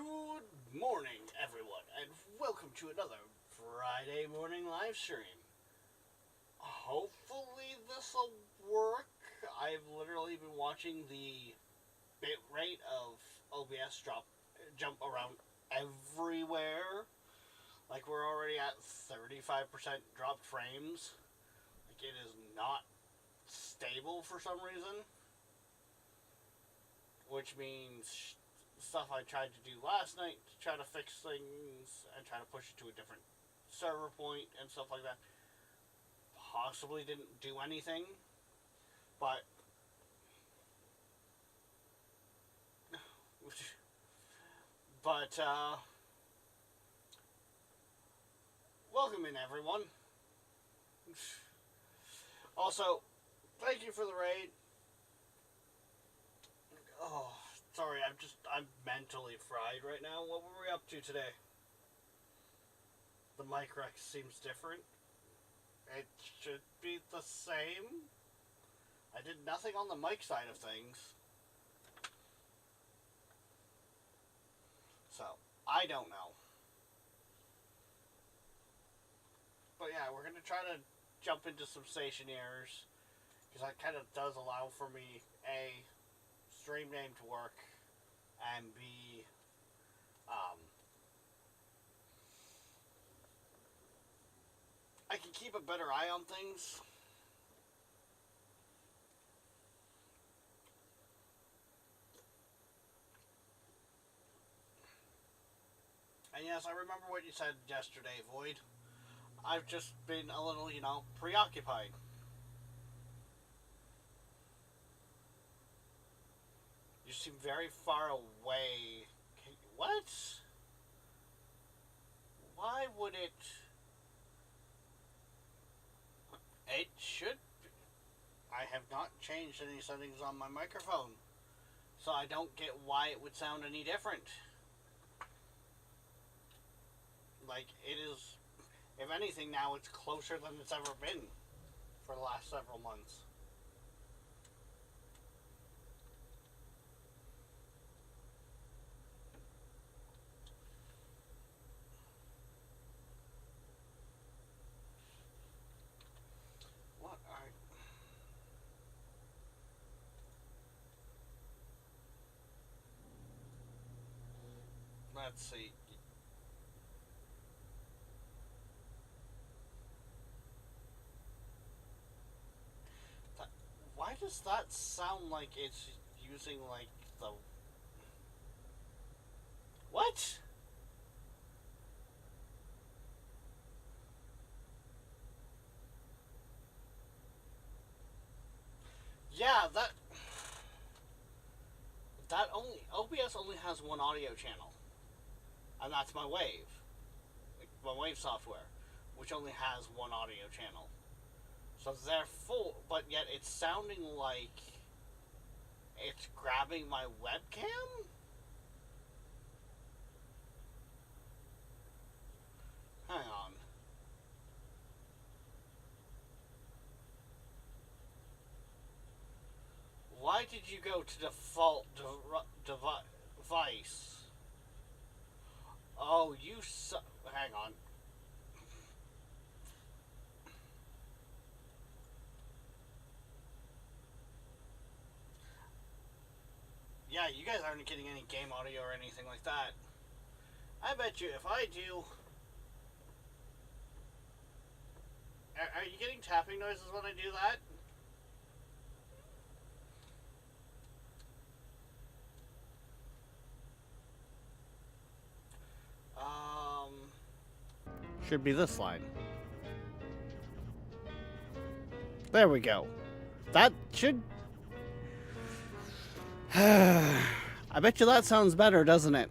Good morning, everyone, and welcome to another Friday morning live stream. Hopefully this'll work. I've literally been watching the bit rate of OBS jump around everywhere. Like, we're already at 35% dropped frames. Like, it is not stable for some reason. Which means stuff I tried to do last night to try to fix things and try to push it to a different server point and stuff like that possibly didn't do anything. But welcome in, everyone. Also, thank you for the raid. Oh, sorry, I'm mentally fried right now. What were we up to today? The mic rec seems different. It should be the same. I did nothing on the mic side of things. So, I don't know. But yeah, we're going to try to jump into some stationers, because that kind of does allow for me, A, stream name to work, and B, I can keep a better eye on things. And yes, I remember what you said yesterday, Void. I've just been a little, preoccupied. You seem very far away. What? Why would it... It should... I have not changed any settings on my microphone, so I don't get why it would sound any different. Like, it is... If anything, now it's closer than it's ever been for the last several months. What are... Let's see. Why does that sound like it's using, like, the... What? Yeah, that only... OBS only has one audio channel. And that's my Wave. My Wave software, which only has one audio channel. So therefore, but yet it's sounding like it's grabbing my webcam? Hang on. Why did you go to default device? Oh, hang on. Yeah, you guys aren't getting any game audio or anything like that. I bet you if I do... Are you getting tapping noises when I do that? Should be this line. There we go. That should... I bet you that sounds better, doesn't it?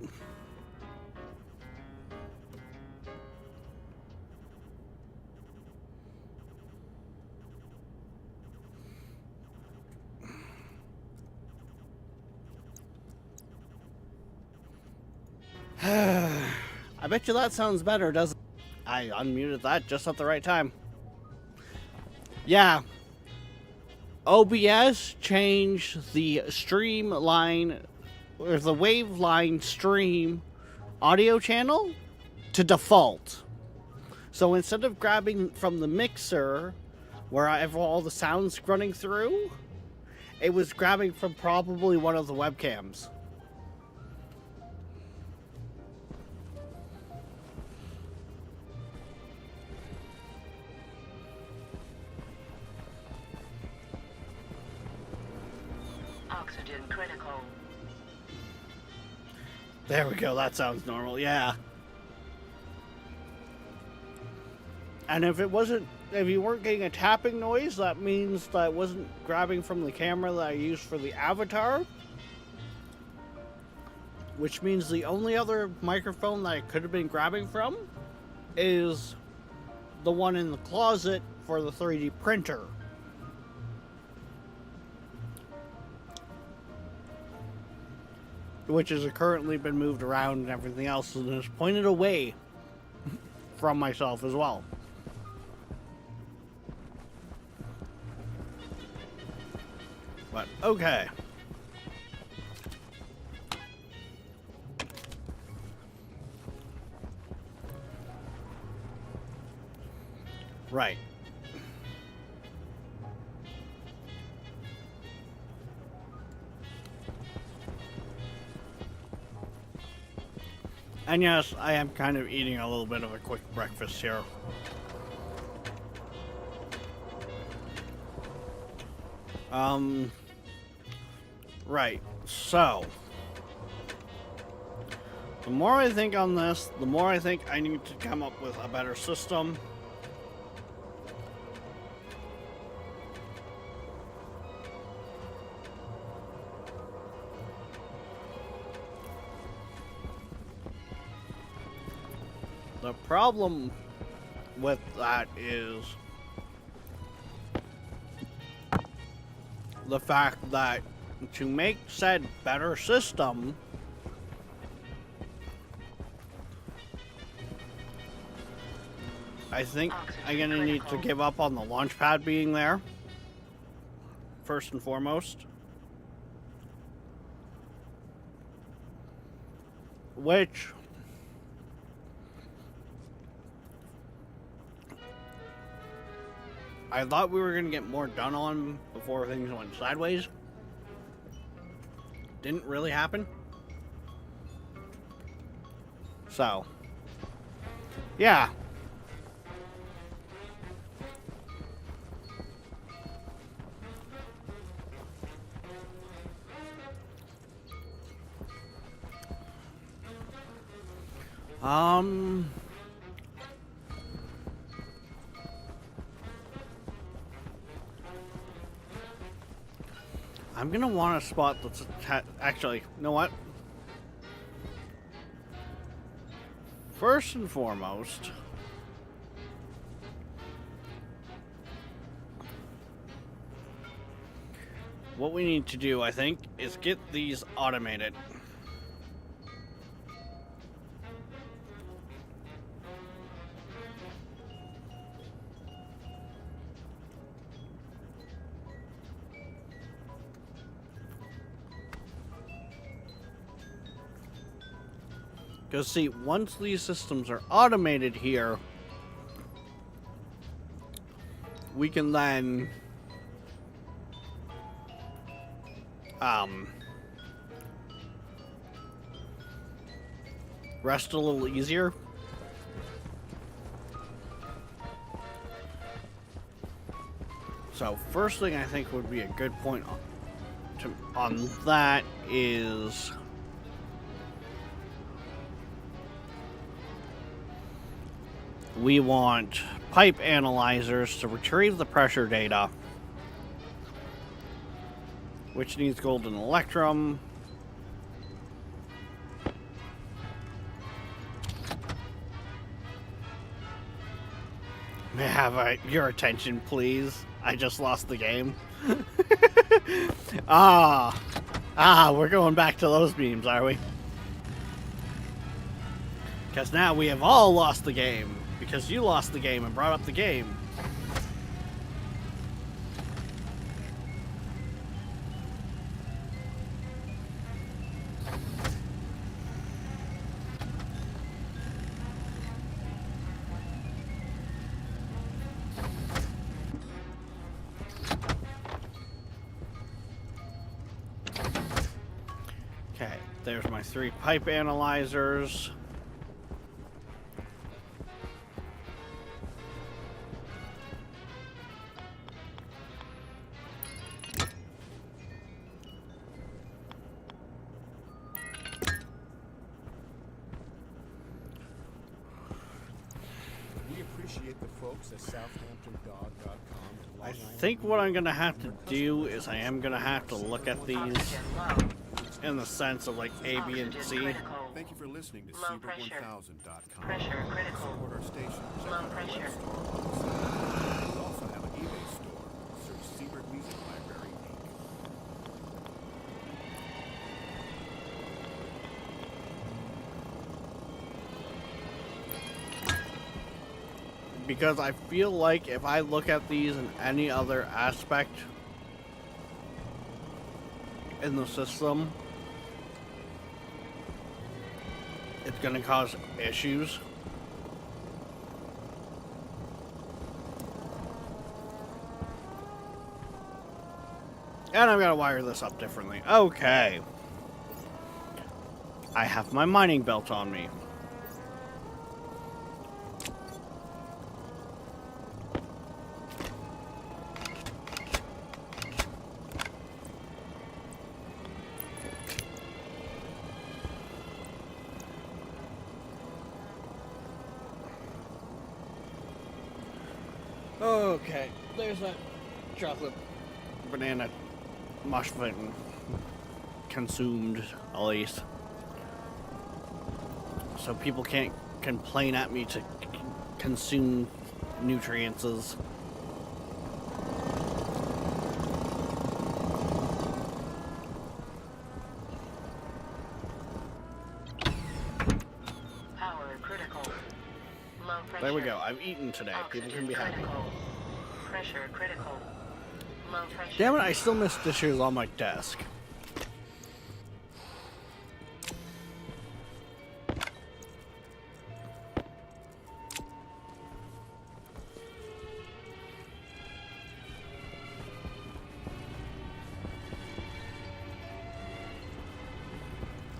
I bet you that sounds better, doesn't it? I unmuted that just at the right time. Yeah. OBS changed the stream line, or the wave line stream audio channel to default. So instead of grabbing from the mixer where I have all the sounds running through, it was grabbing from probably one of the webcams. Oxygen critical. There we go, that sounds normal, yeah. And if you weren't getting a tapping noise, that means that it wasn't grabbing from the camera that I used for the avatar. Which means the only other microphone that I could have been grabbing from is the one in the closet for the 3D printer. Which has currently been moved around and everything else and is pointed away from myself as well. But, okay. Right. And yes, I am kind of eating a little bit of a quick breakfast here. Right, so the more I think on this, the more I think I need to come up with a better system. The problem with that is the fact that to make said better system, I think I'm gonna need to give up on the launch pad being there, first and foremost. Which I thought we were gonna get more done on before things went sideways. Didn't really happen. So, yeah. I'm gonna want to spot the actually, you know what? First and foremost, what we need to do, I think, is get these automated. Because see, once these systems are automated here, we can then rest a little easier. So first thing I think would be a good point on that is we want pipe analyzers to retrieve the pressure data, which needs golden electrum. May I have your attention, please? I just lost the game. We're going back to those beams, are we? Because now we have all lost the game. Because you lost the game and brought up the game. there's my 3 pipe analyzers. We appreciate the folks at SouthamptonDog.com. I think what I'm gonna have to do is I am gonna have to look at these Oxygen low. in the sense of like A, B, and Oxygen C. critical. Thank you for listening to Low pressure. Siebert1000.com. Pressure critical. Support our station. Check Low out our pressure. web store on the site. We also have an eBay store. Search Siebert Music Library Inc. Because I feel like if I look at these in any other aspect in the system, it's gonna cause issues. And I'm gonna wire this up differently. Okay. I have my mining belt on me. Okay, there's that chocolate banana muffin consumed, at least. So people can't complain at me to consume nutrients. Power critical. Low pressure. There we go, I've eaten today. People can be happy. Critical. Pressure critical. Low pressure. Damn it, I still miss dishes on my desk.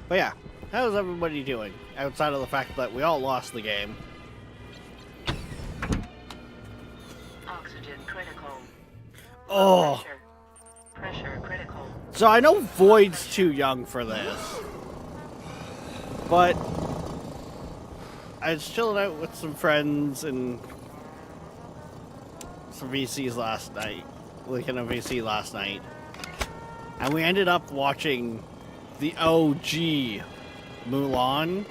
But yeah, how's everybody doing? Outside of the fact that we all lost the game. Oxygen critical. Oh, Pressure critical. so I know Void's too young for this. But I was chilling out with some friends and some VCs last night. Like in a VC last night. And we ended up watching the OG Mulan,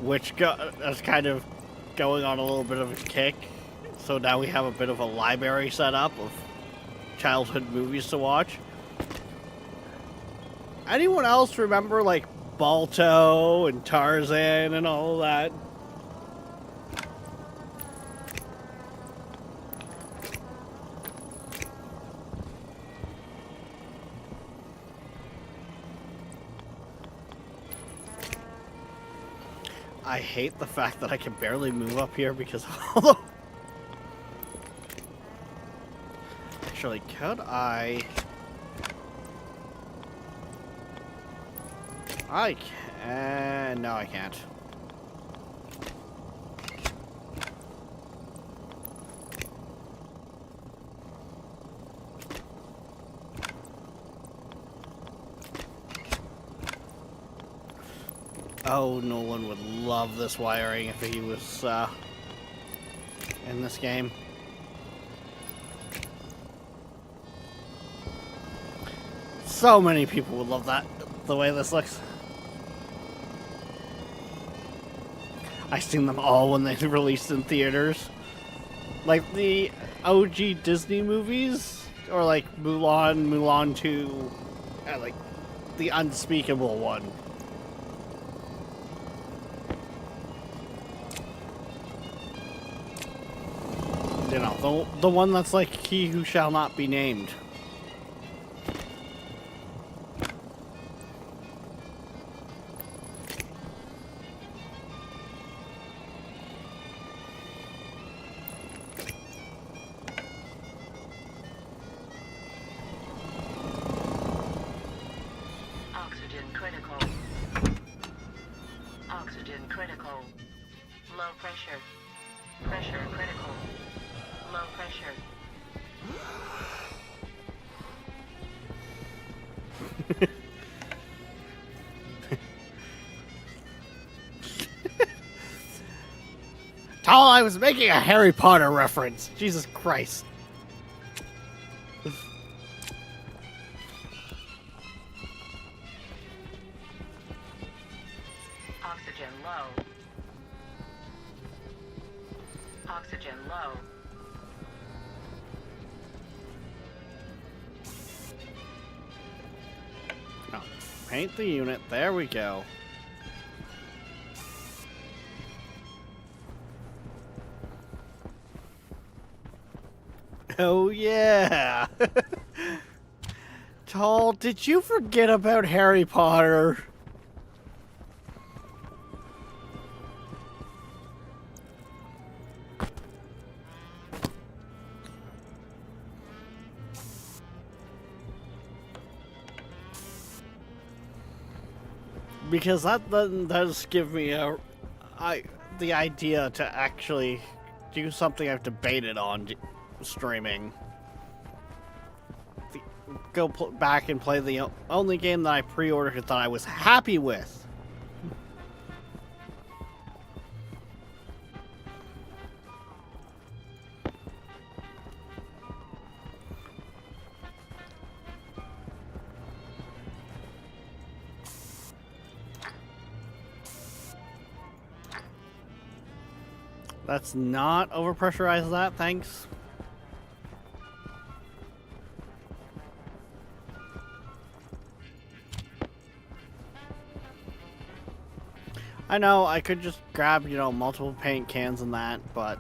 which is kind of going on a little bit of a kick. So now we have a bit of a library set up of childhood movies to watch. Anyone else remember like Balto and Tarzan and all that? I hate the fact that I can barely move up here because although actually could I can no I can't. Oh, Nolan would love this wiring if he was in this game. So many people would love that, the way this looks. I've seen them all when they released in theaters. Like the OG Disney movies, or like Mulan, Mulan 2, and like the Unspeakable one. You know, the one that's like He Who Shall Not Be Named. Oxygen Oxygen critical. Low pressure. Pressure critical. Low pressure. Tal, I was making a Harry Potter reference. Jesus Christ. Oxygen low. Oxygen low. Oh, paint the unit. There we go. Oh, yeah. Tal, did you forget about Harry Potter? Because that then does give me the idea to actually do something I've debated on streaming. Go back and play the only game that I pre-ordered that I was happy with. Let's not overpressurize that, thanks. I know, I could just grab, you know, multiple paint cans and that, but...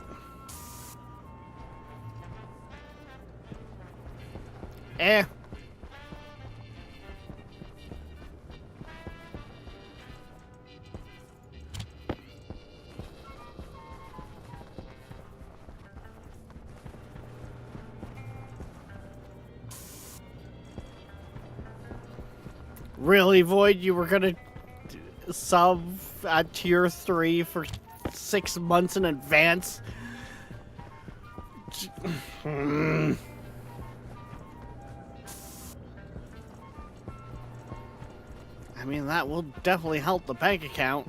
Really, Void? You were gonna sub at tier 3 for 6 months in advance? I mean, that will definitely help the bank account.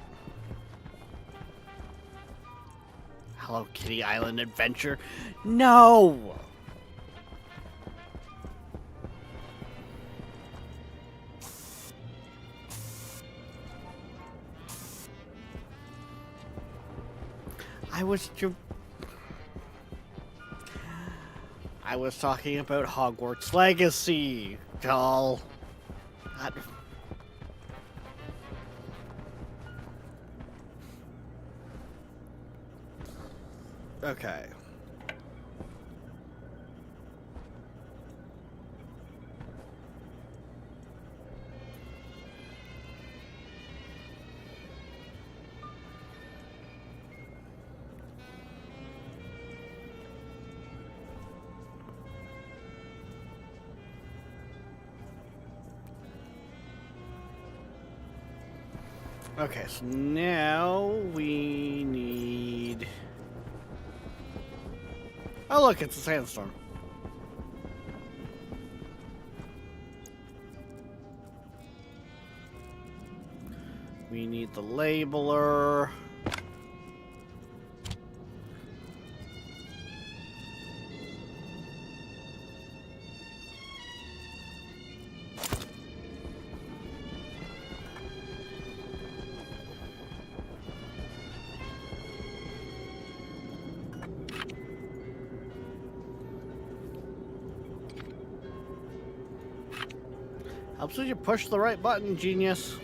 Hello Kitty Island Adventure. No! I was talking about Hogwarts Legacy, Tal. Okay. Okay, so now we need... Oh look, it's a sandstorm. We need the labeler. Helps when you push the right button, genius.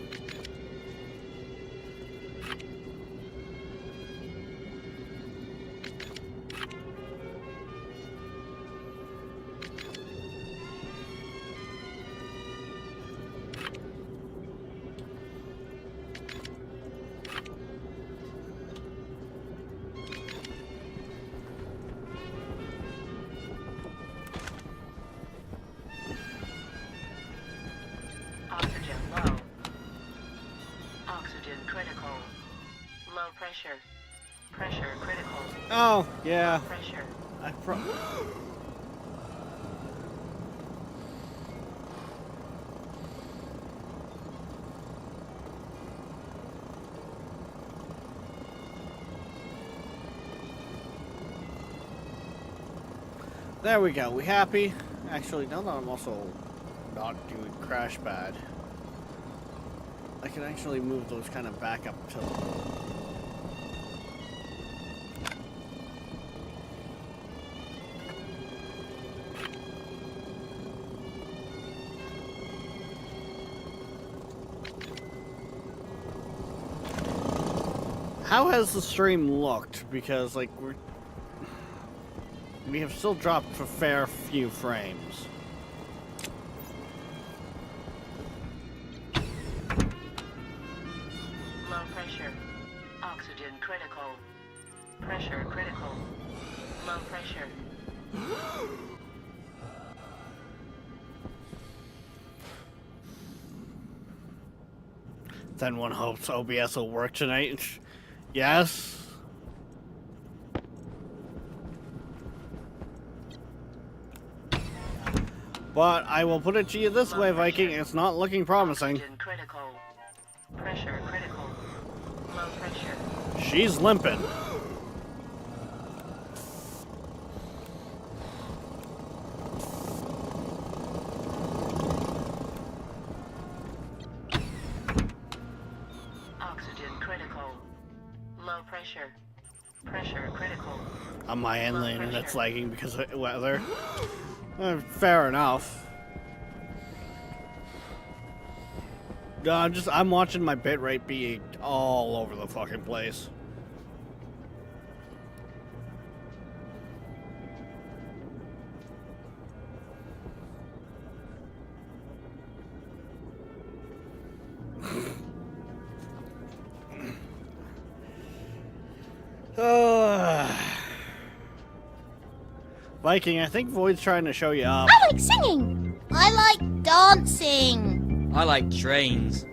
Oxygen low. Oxygen critical. Low pressure. Pressure critical. Oh, yeah. Pressure. There we go. We happy? Actually, now that I'm also not doing crash bad, I can actually move those kind of back up to. How has the stream looked? Because, like, we have still dropped a fair few frames. Low pressure. Oxygen critical. Pressure critical. Low pressure. Then one hopes OBS will work tonight. Yes. But I will put it to you this way, Viking, it's not looking promising. Oxygen critical. Pressure critical. Low pressure. She's limping. Oxygen critical. Low pressure. Pressure critical. On my end, Low the internet's pressure. lagging because of weather. Fair enough. No, I'm watching my bitrate be all over the fucking place. Viking, I think Void's trying to show you up. I like singing. I like dancing. I like trains.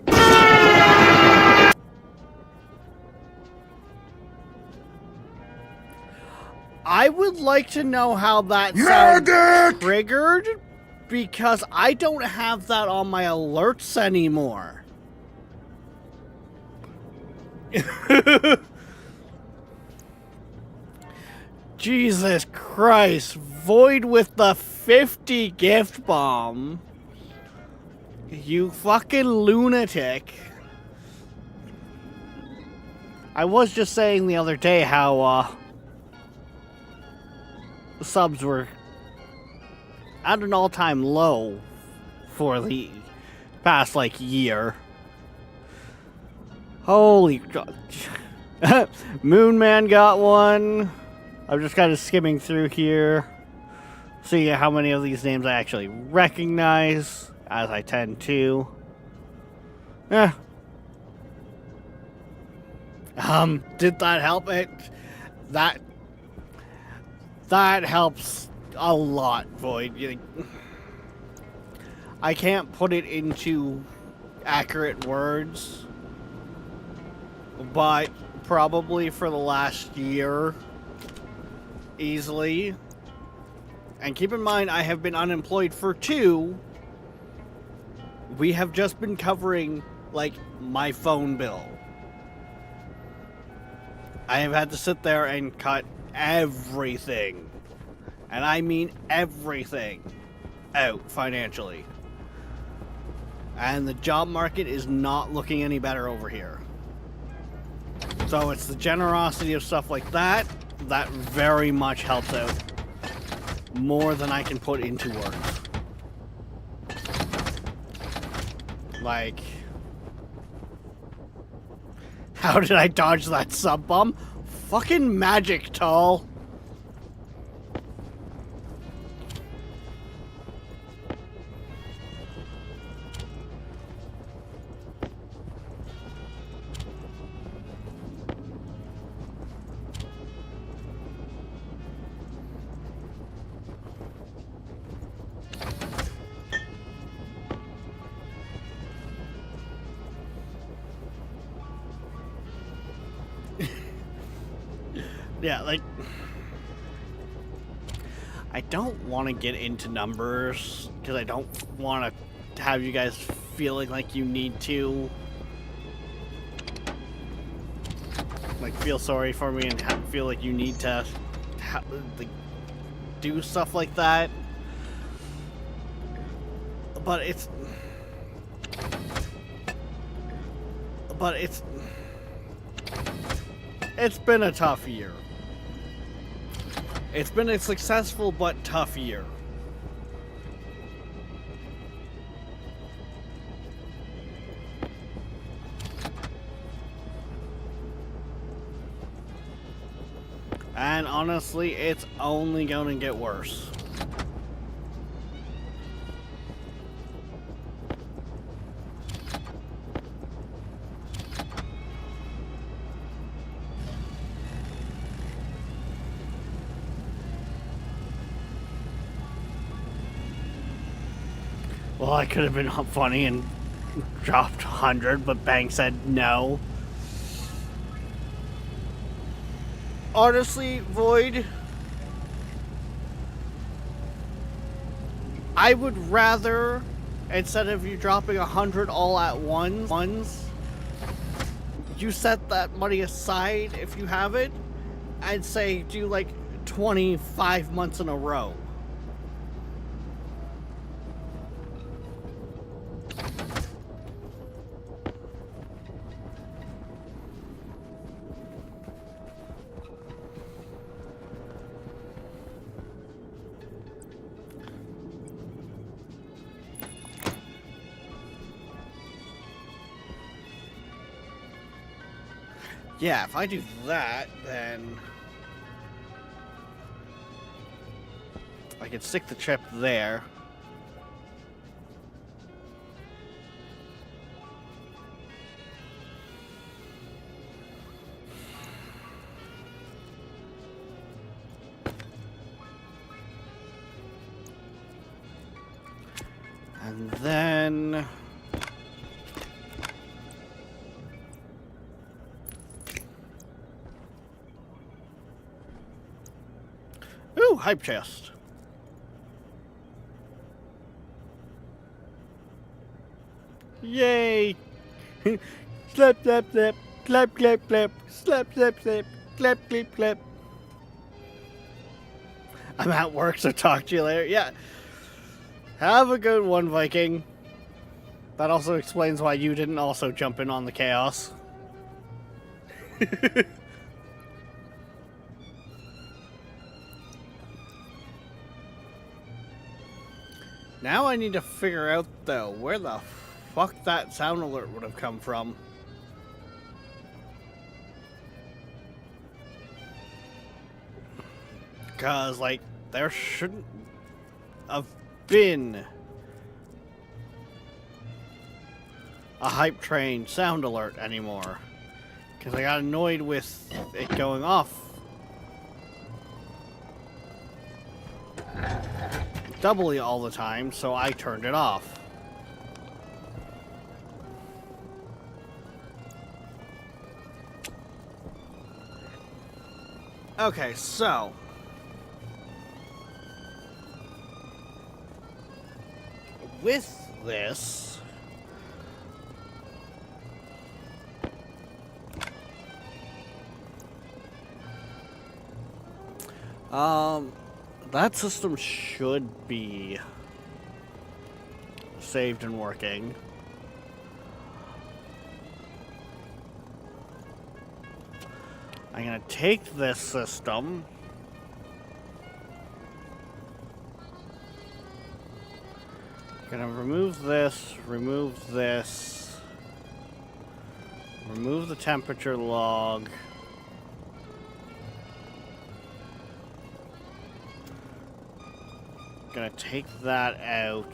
I would like to know how that sound triggered, because I don't have that on my alerts anymore. Jesus Christ, Void with the 50 gift bomb. You fucking lunatic. I was just saying the other day how, subs were at an all-time low for the past, like, year. Holy God. Moon Man got one. I'm just kind of skimming through here, seeing how many of these names I actually recognize, as I tend to. Did that help it? That helps a lot, Void. I can't put it into accurate words, but probably for the last year, easily. And keep in mind, I have been unemployed for 2. We have just been covering, like, my phone bill. I have had to sit there and cut everything, and I mean everything, out financially. And the job market is not looking any better over here. So it's the generosity of stuff like that that very much helps out more than I can put into words. Like, how did I dodge that sub bomb? Fucking magic, Tall. Yeah, like, I don't want to get into numbers because I don't want to have you guys feeling like you need to, like, feel sorry for me and feel like you need to like, do stuff like that. But it's been a tough year. It's been a successful but tough year. And honestly, it's only going to get worse. Well, I could have been funny and dropped 100, but Bank said no. Honestly, Void, I would rather, instead of you dropping 100 all at once, you set that money aside if you have it, and say do like 25 months in a row. Yeah, if I do that, then I can stick the chip there. And then ooh, hype chest. Yay! Slap, slap, slap, clap, clap, clap, slap, slap, slap, clap, clap, clap. I'm at work, so talk to you later. Yeah. Have a good one, Viking. That also explains why you didn't also jump in on the chaos. Now I need to figure out, though, where the fuck that sound alert would have come from. Because, like, there shouldn't have been a hype train sound alert anymore. Because I got annoyed with it going off doubly all the time, so I turned it off. Okay, so with this, that system should be saved and working. I'm gonna take this system, gonna remove this, remove the temperature log, gonna take that out.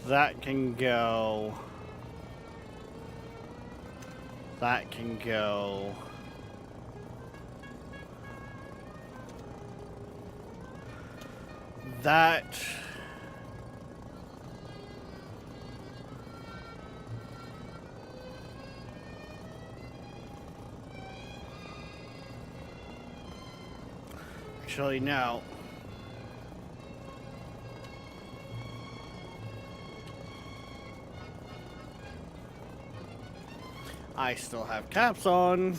That can go. That can go. that. Actually, no. I still have caps on.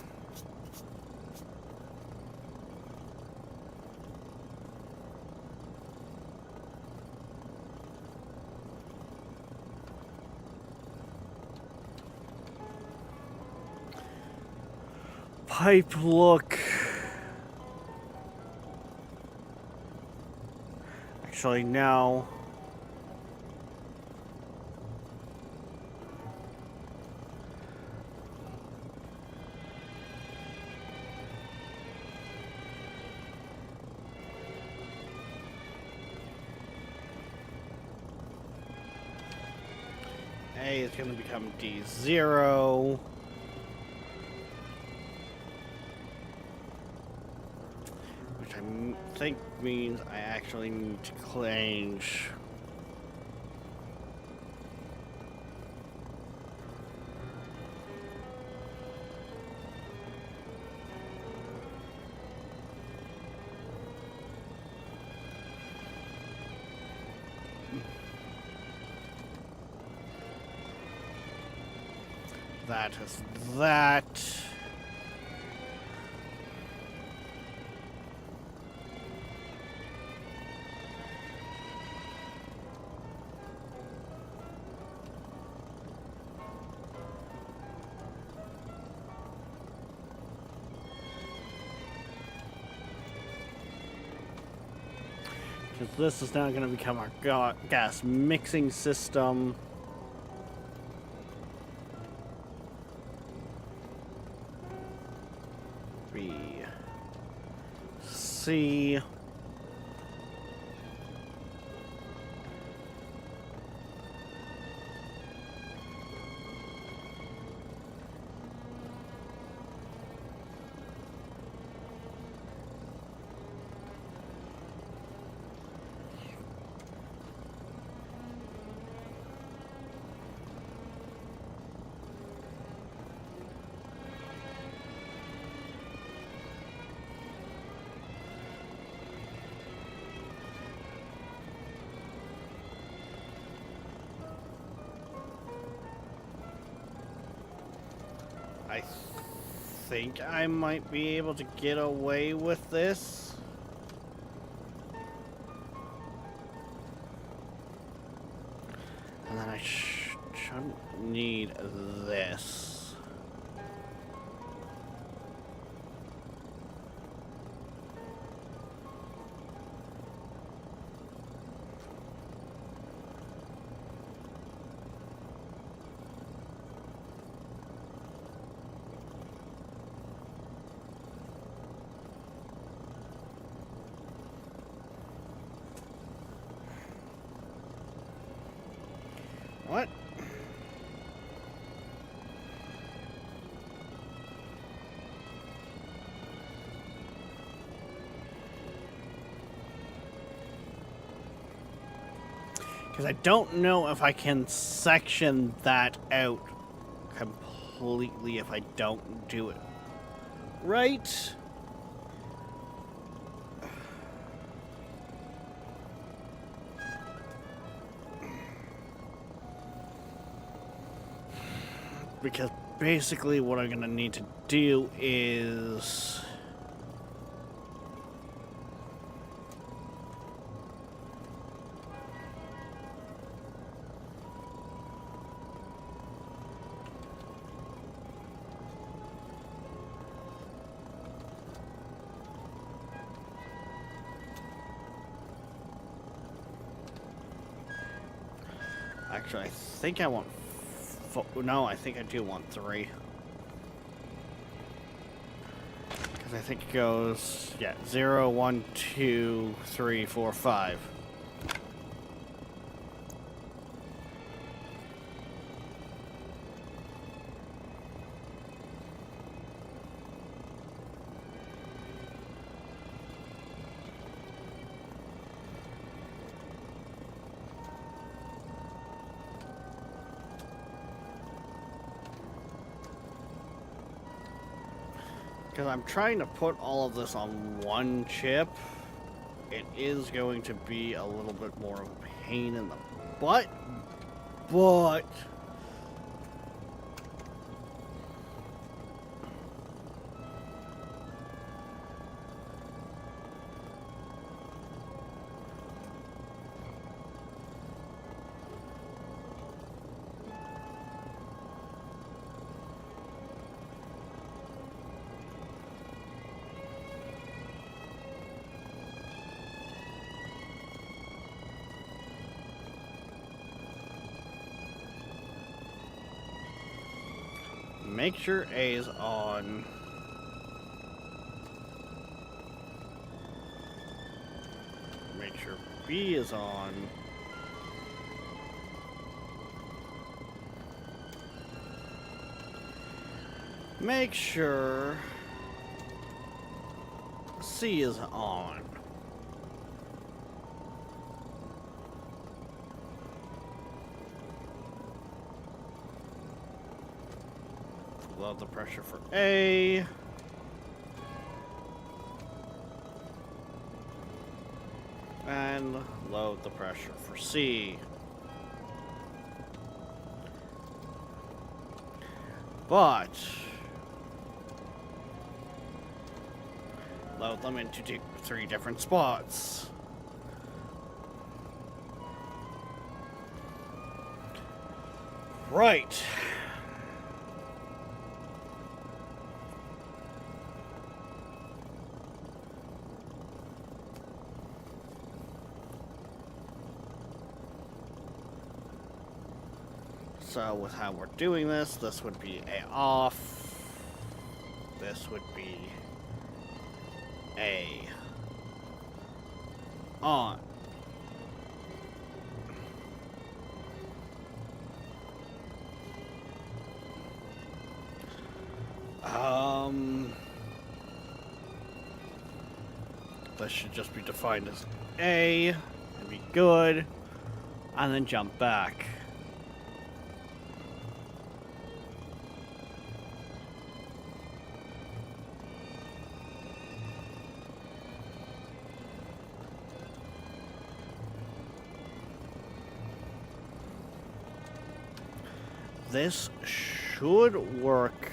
Pipe look. Actually, no. A is going to become D0. Which I think means I actually need to change. That is that. Because this is now going to become our gas mixing system. B, C. I think I might be able to get away with this. And then I shouldn't need this. What? Because I don't know if I can section that out completely if I don't do it right. Because basically what I'm going to need to do is... Actually, I think I want... No, I think I do want 3. Because I think it goes... Yeah, 0, 1, 2, 3, 4, 5. Because I'm trying to put all of this on one chip. It is going to be a little bit more of a pain in the butt. But... make sure A is on. Make sure B is on. Make sure C is on. Load the pressure for A. And load the pressure for C. But load them into three different spots. Right. So with how we're doing this, this would be A off. This would be A on. This should just be defined as A and be good, and then jump back. This should work.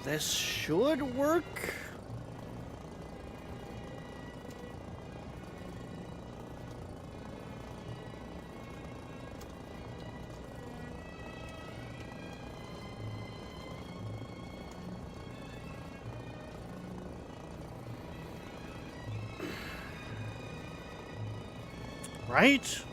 This should work. Right?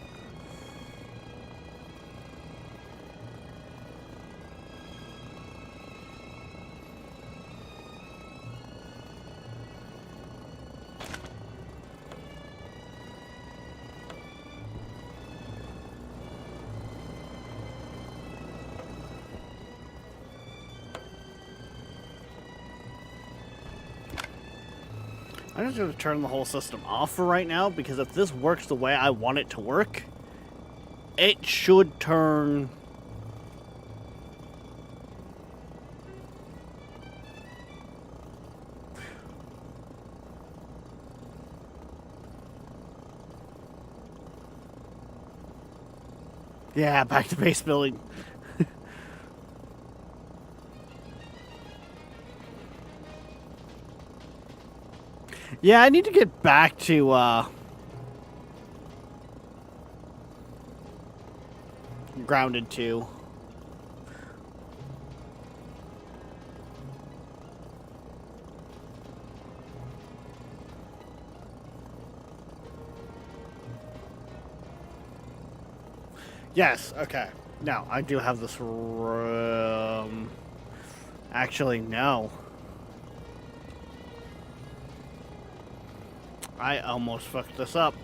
I'm just going to turn the whole system off for right now, because if this works the way I want it to work, it should turn... Yeah, back to base building. Yeah, I need to get back to, Grounded 2. Yes, okay. Now, I do have this actually, no. I almost fucked this up.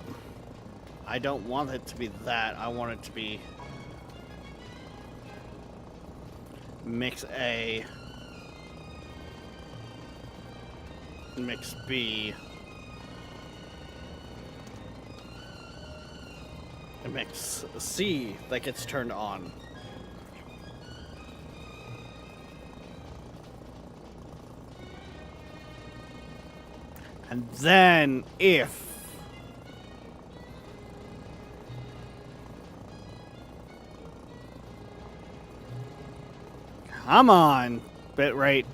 I don't want it to be that. I want it to be mix A, mix B, and mix C that gets turned on. And then if come on, bitrate.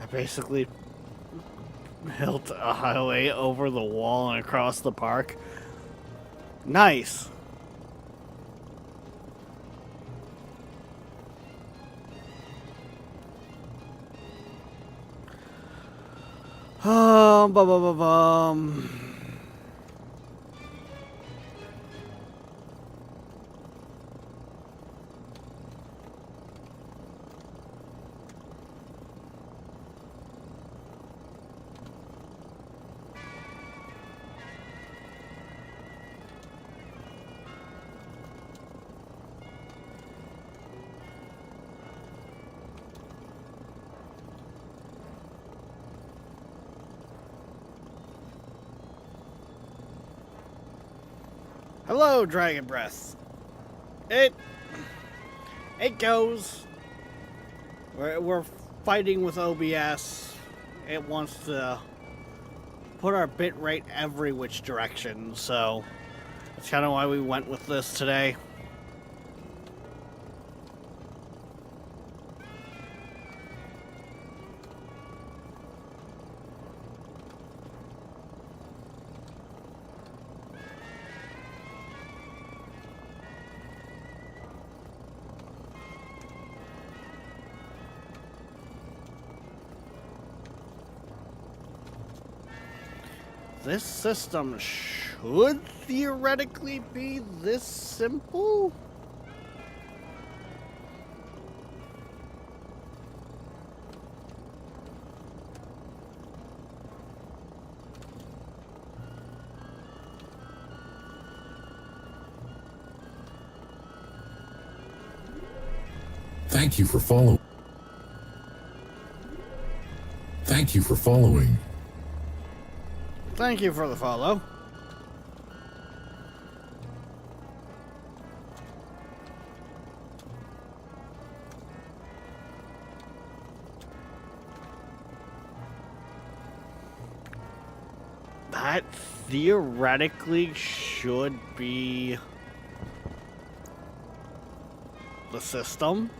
I basically built a highway over the wall and across the park. Nice. Bum. Hello, Dragon Breath. It goes. We're fighting with OBS. It wants to put our bit rate every which direction, so that's kind of why we went with this today. This system should theoretically be this simple. Thank you for following. Thank you for following. Thank you for the follow. That theoretically should be the system.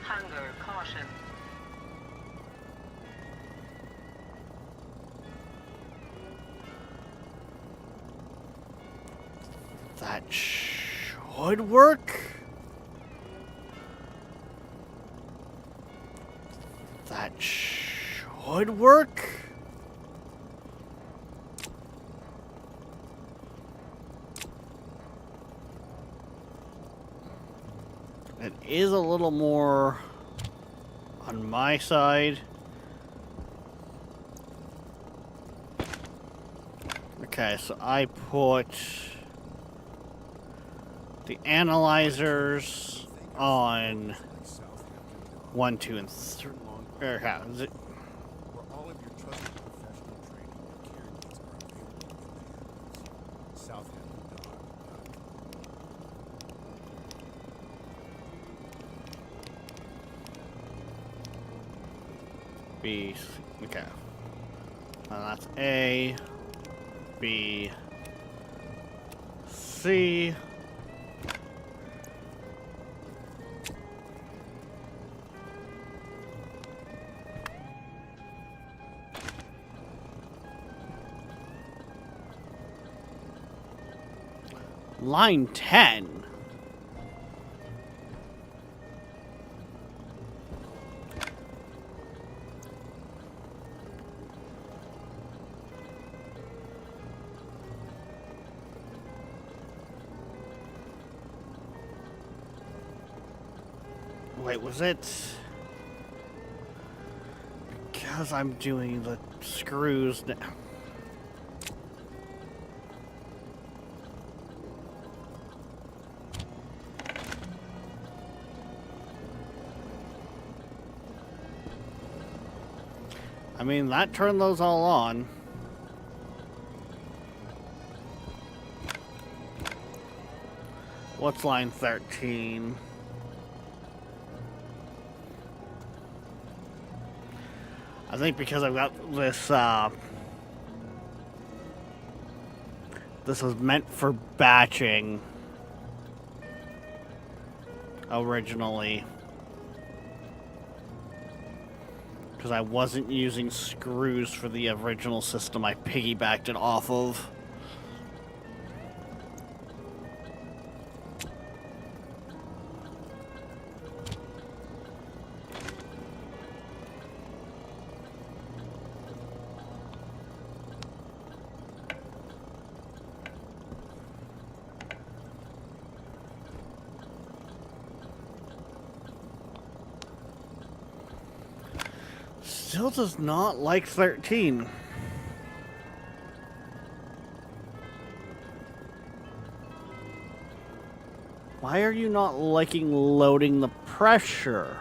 Hunger caution. That should work. That should work. It is a little more on my side. Okay, so I put the analyzers on 1, 2, and 3. Or how is it? Where all of your trusted professional training and care needs are available in the Southampton. B, C, okay. That's A, B, C. Line 10? Wait, was it? Because I'm doing the screws now. I mean, that turned those all on. What's line 13? I think because I've got this, this was meant for batching originally. Because I wasn't using screws for the original system I piggybacked it off of. Still does not like 13. Why are you not liking loading the pressure?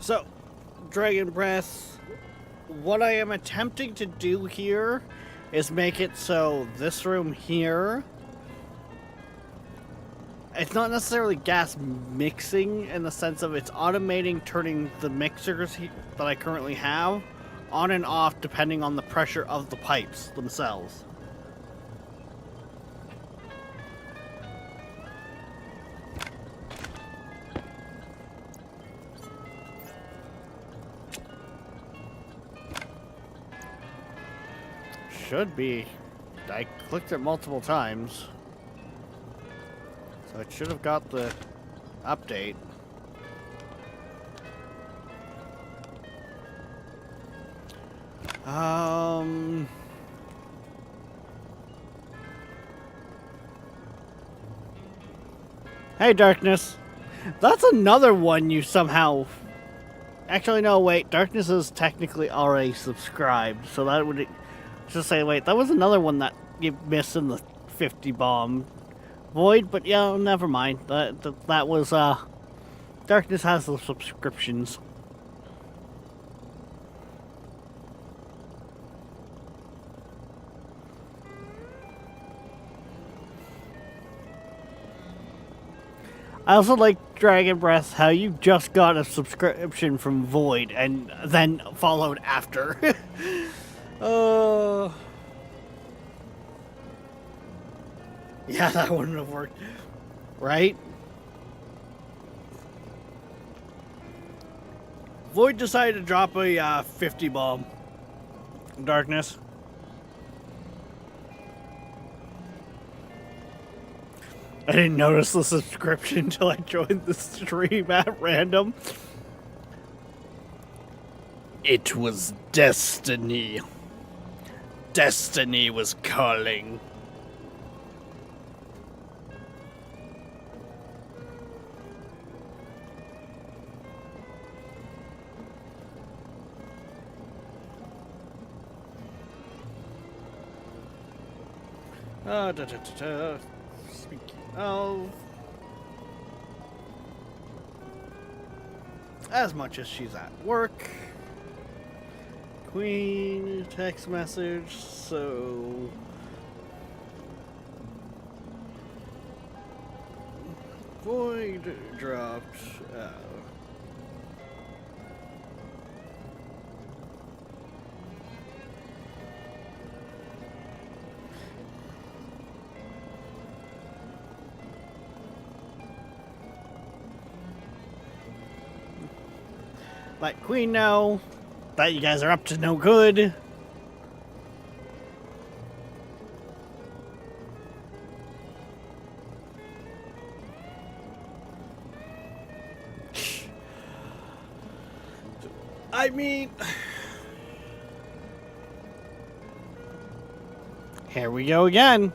So, Dragon Breath, what I am attempting to do here is make it so this room here, it's not necessarily gas mixing in the sense of it's automating turning the mixers that I currently have on and off depending on the pressure of the pipes themselves. Should be. I clicked it multiple times. So it should have got the update. Hey, Darkness. That's another one you somehow... Actually, no, wait. Darkness is technically already subscribed, so that would... Just say, wait, that was another one that you missed in the 50 bomb void, but yeah, never mind. That was, Darkness has the subscriptions. I also like Dragon Breath, how you just got a subscription from Void and then followed after. Yeah, that wouldn't have worked. Right? Void decided to drop a 50 bomb. Darkness. I didn't notice the subscription until I joined the stream at random. It was destiny. Destiny was calling. Speaking of, as much as she's at work, Queen text message, so Void dropped let Queen know that you guys are up to no good. I mean, here we go again.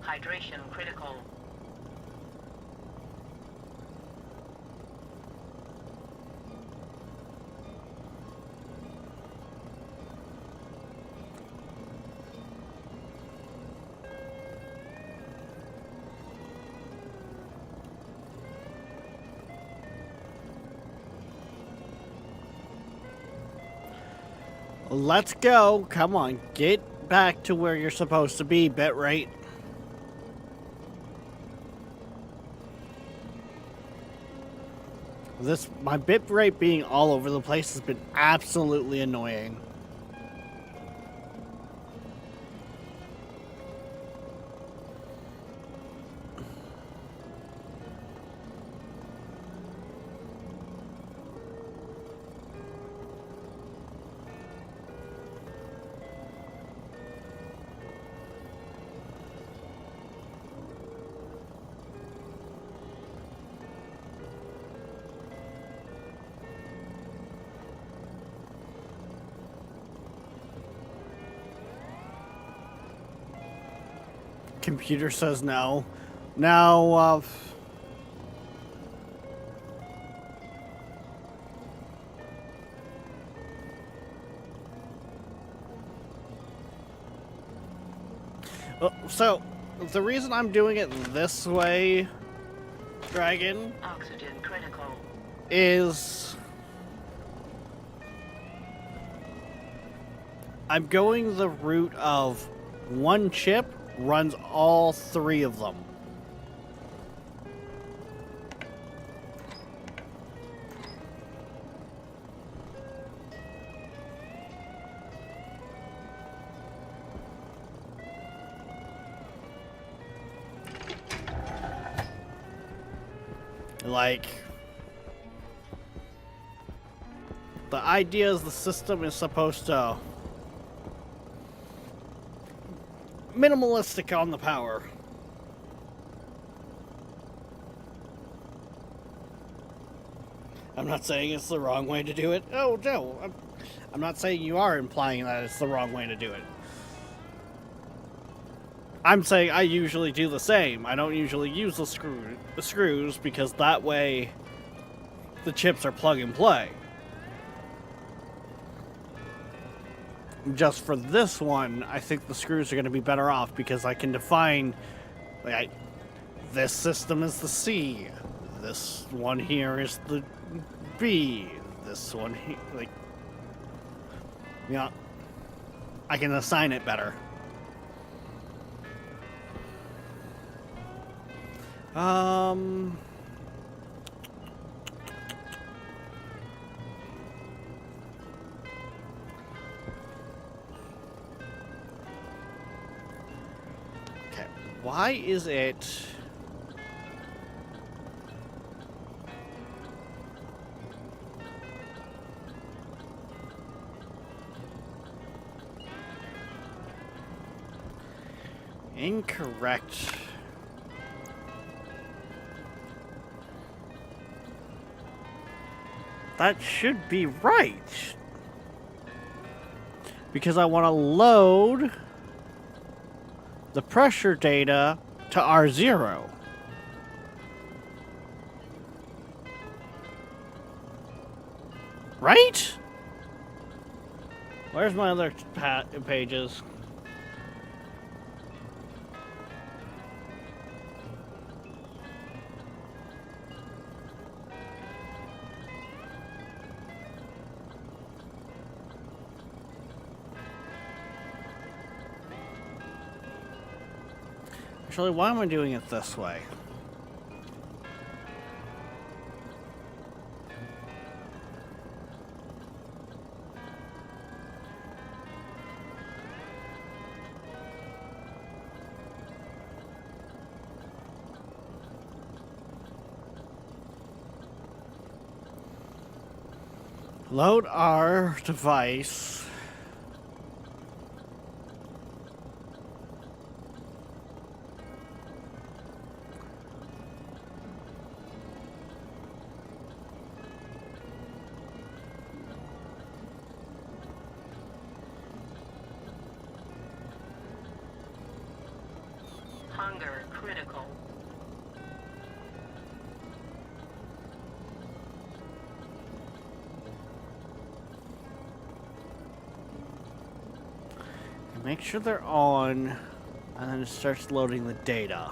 Hydration critical. Let's go. Come on, get back to where you're supposed to be, bitrate. My bitrate being all over the place has been absolutely annoying. Computer says no. Now, so, the reason I'm doing it this way, Dragon, Oxygen critical. is I'm going the route of one chip runs all three of them. Like, the idea is the system is supposed to minimalistic on the power. I'm not saying it's the wrong way to do it. Oh, no. I'm not saying you are implying that it's the wrong way to do it. I'm saying I usually do the same. I don't usually use the screws because that way the chips are plug and play. Just for this one, I think the screws are going to be better off because I can define, like, this system is the C, this one here is the B, this one here, like, you know, I can assign it better. Okay, why is it... Incorrect. That should be right. Because I want to load the pressure data to R0. Right? Where's my other pages? Actually, why am I doing it this way? Load our device. Hunger critical. Make sure they're on, and then it starts loading the data.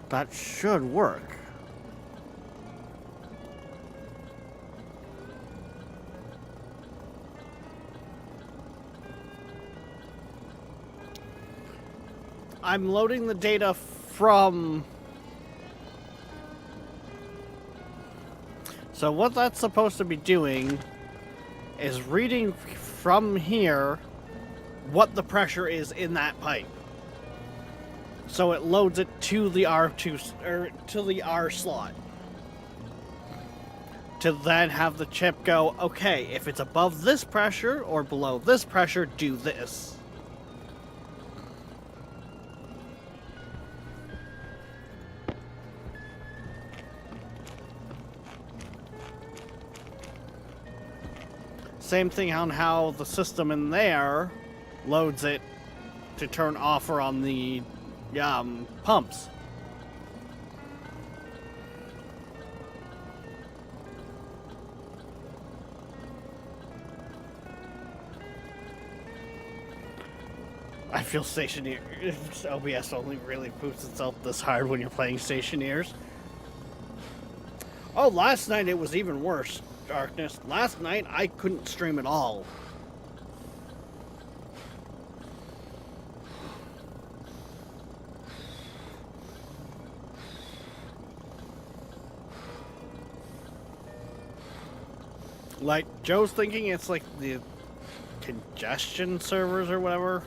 That should work. I'm loading the data from... So what that's supposed to be doing is reading from here what the pressure is in that pipe. So it loads it to the R2 or to the R slot. To then have the chip go, okay, if it's above this pressure or below this pressure, do this. Same thing on how the system in there loads it to turn off or on the pumps. I feel Stationeer OBS only really poops itself this hard when you're playing Stationeers. Oh, last night it was even worse, Darkness. Last night I couldn't stream at all. Like, Joe's thinking it's like the congestion servers or whatever.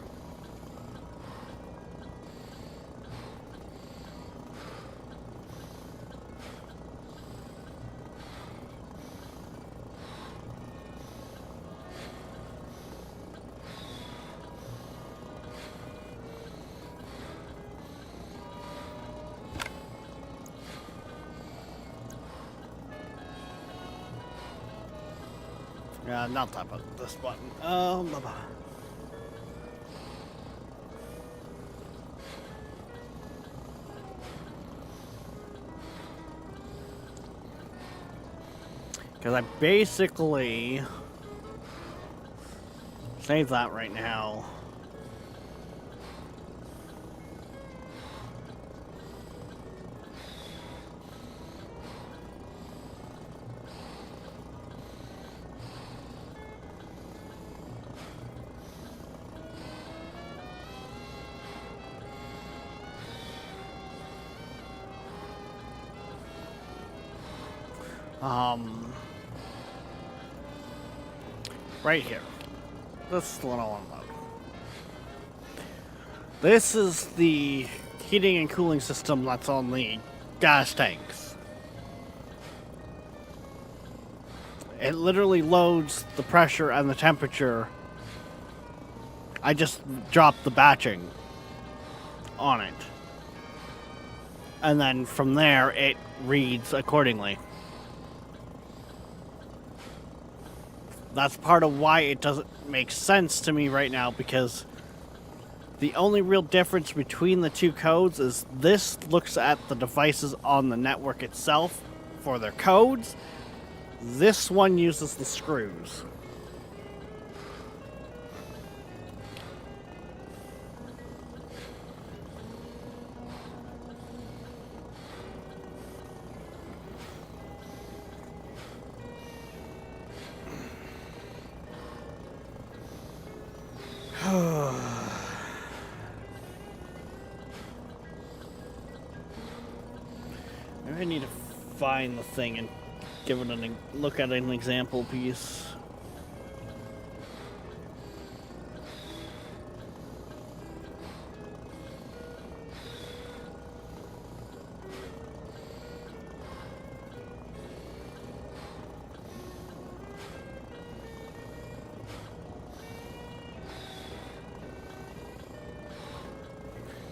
Not that button, this button. Blah, blah. Because I basically save that right now. Right here. This is the one I want to load. This is the heating and cooling system that's on the gas tanks. It literally loads the pressure and the temperature. I just dropped the batching on it. And then from there, it reads accordingly. That's part of why it doesn't make sense to me right now, because the only real difference between the two codes is this looks at the devices on the network itself for their codes. This one uses the screws. I need to find the thing and give it look at an example piece.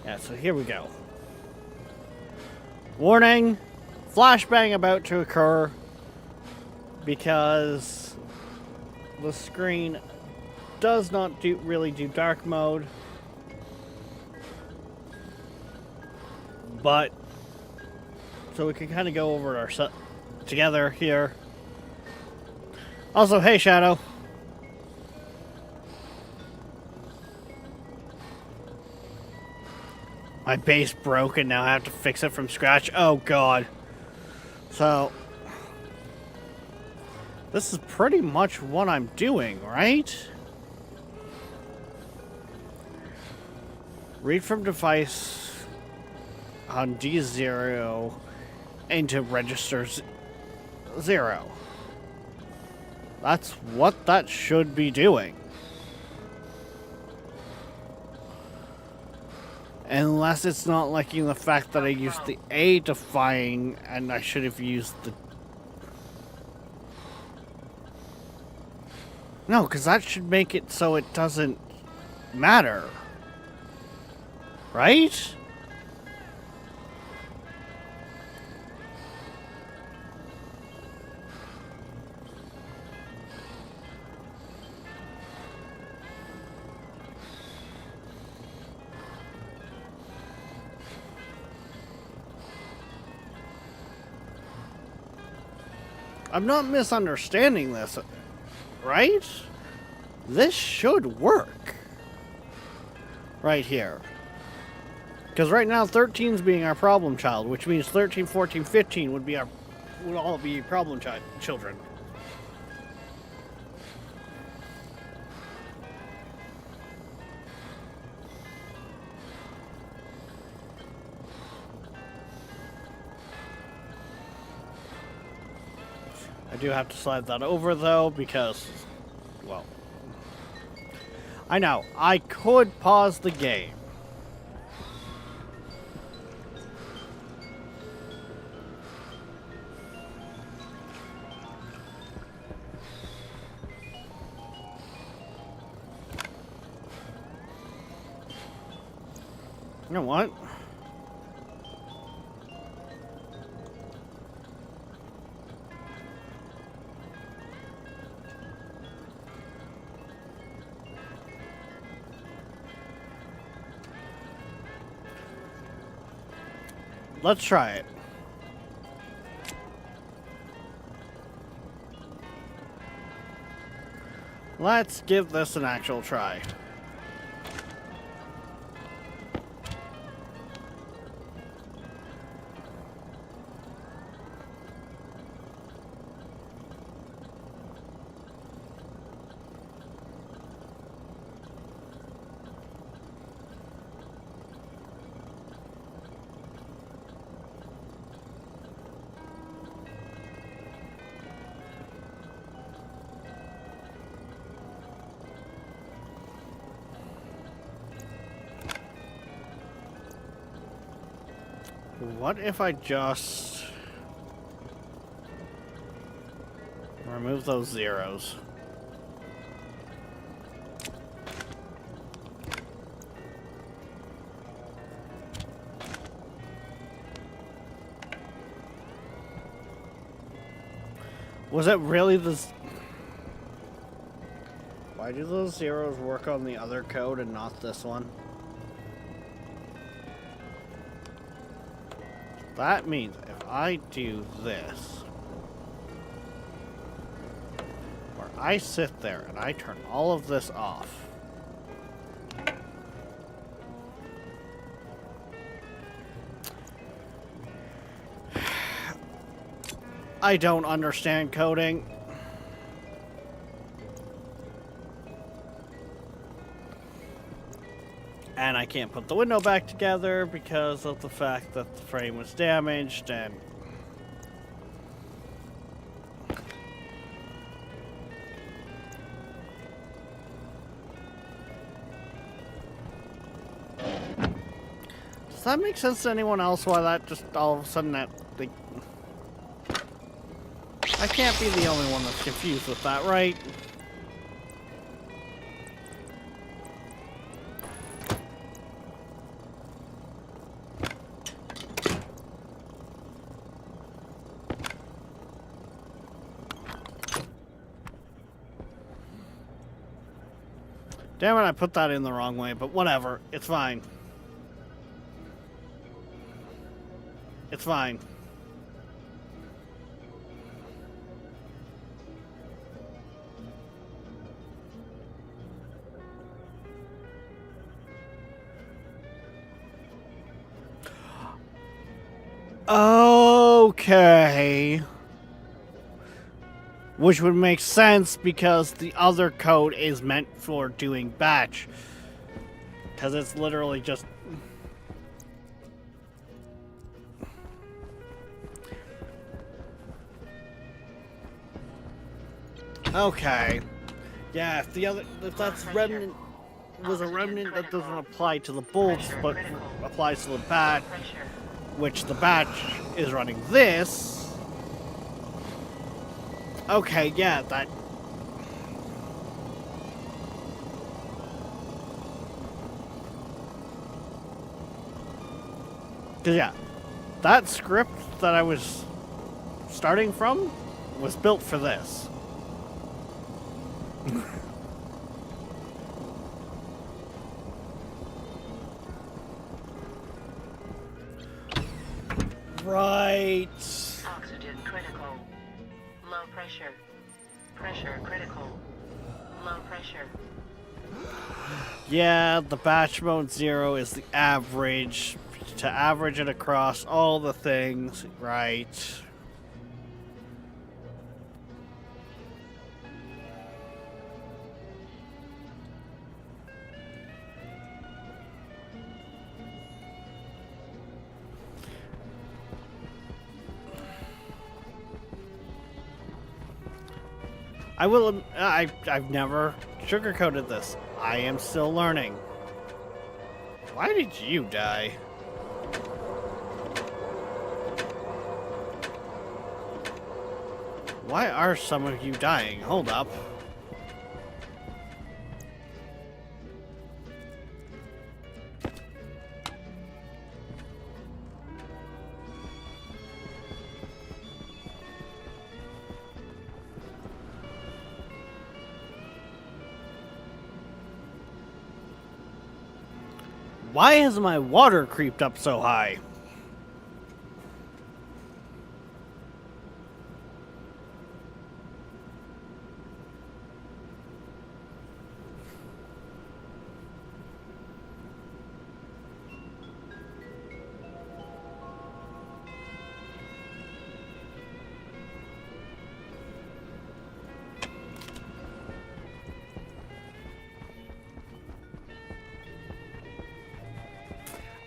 Yeah, so here we go. Warning! Flashbang about to occur because the screen does not really do dark mode, but so we can kind of go over our together here. Also, hey Shadow. My base broke and now I have to fix it from scratch. Oh god. So this is pretty much what I'm doing, right? Read from device on D0 into register 0. That's what that should be doing. Unless it's not liking the fact that I used the A define and I should have used the... No, because that should make it so it doesn't matter. Right? I'm not misunderstanding this, right? This should work. Right here. Because right now 13's being our problem child, which means 13, 14, 15 would all be problem children. I do have to slide that over though because, well, I know, I could pause the game. You know what? Let's try it. Let's give this an actual try. What if I just remove those zeros? Was it really this? Why do those zeros work on the other code and not this one? That means if I do this, where I sit there and I turn all of this off, I don't understand coding. And I can't put the window back together because of the fact that the frame was damaged and Does that make sense to anyone else why that just all of a sudden that they... I can't be the only one that's confused with that, right? Damn it, I put that in the wrong way, but whatever. It's fine. It's fine. Okay. Which would make sense because the other code is meant for doing batch. Because it's literally just... Okay. Yeah, if that's remnant was a remnant that doesn't apply to the bolts but applies to the batch, which the batch is running this. Okay, yeah, that... Cause yeah, that script that I was starting from was built for this. Right. Oxygen critical. Low pressure. Pressure critical. Low pressure. Yeah, the batch mode 0 is the average. To average it across all the things, right. I've never sugarcoated this. I am still learning. Why did you die? Why are some of you dying? Hold up. Why has my water creeped up so high?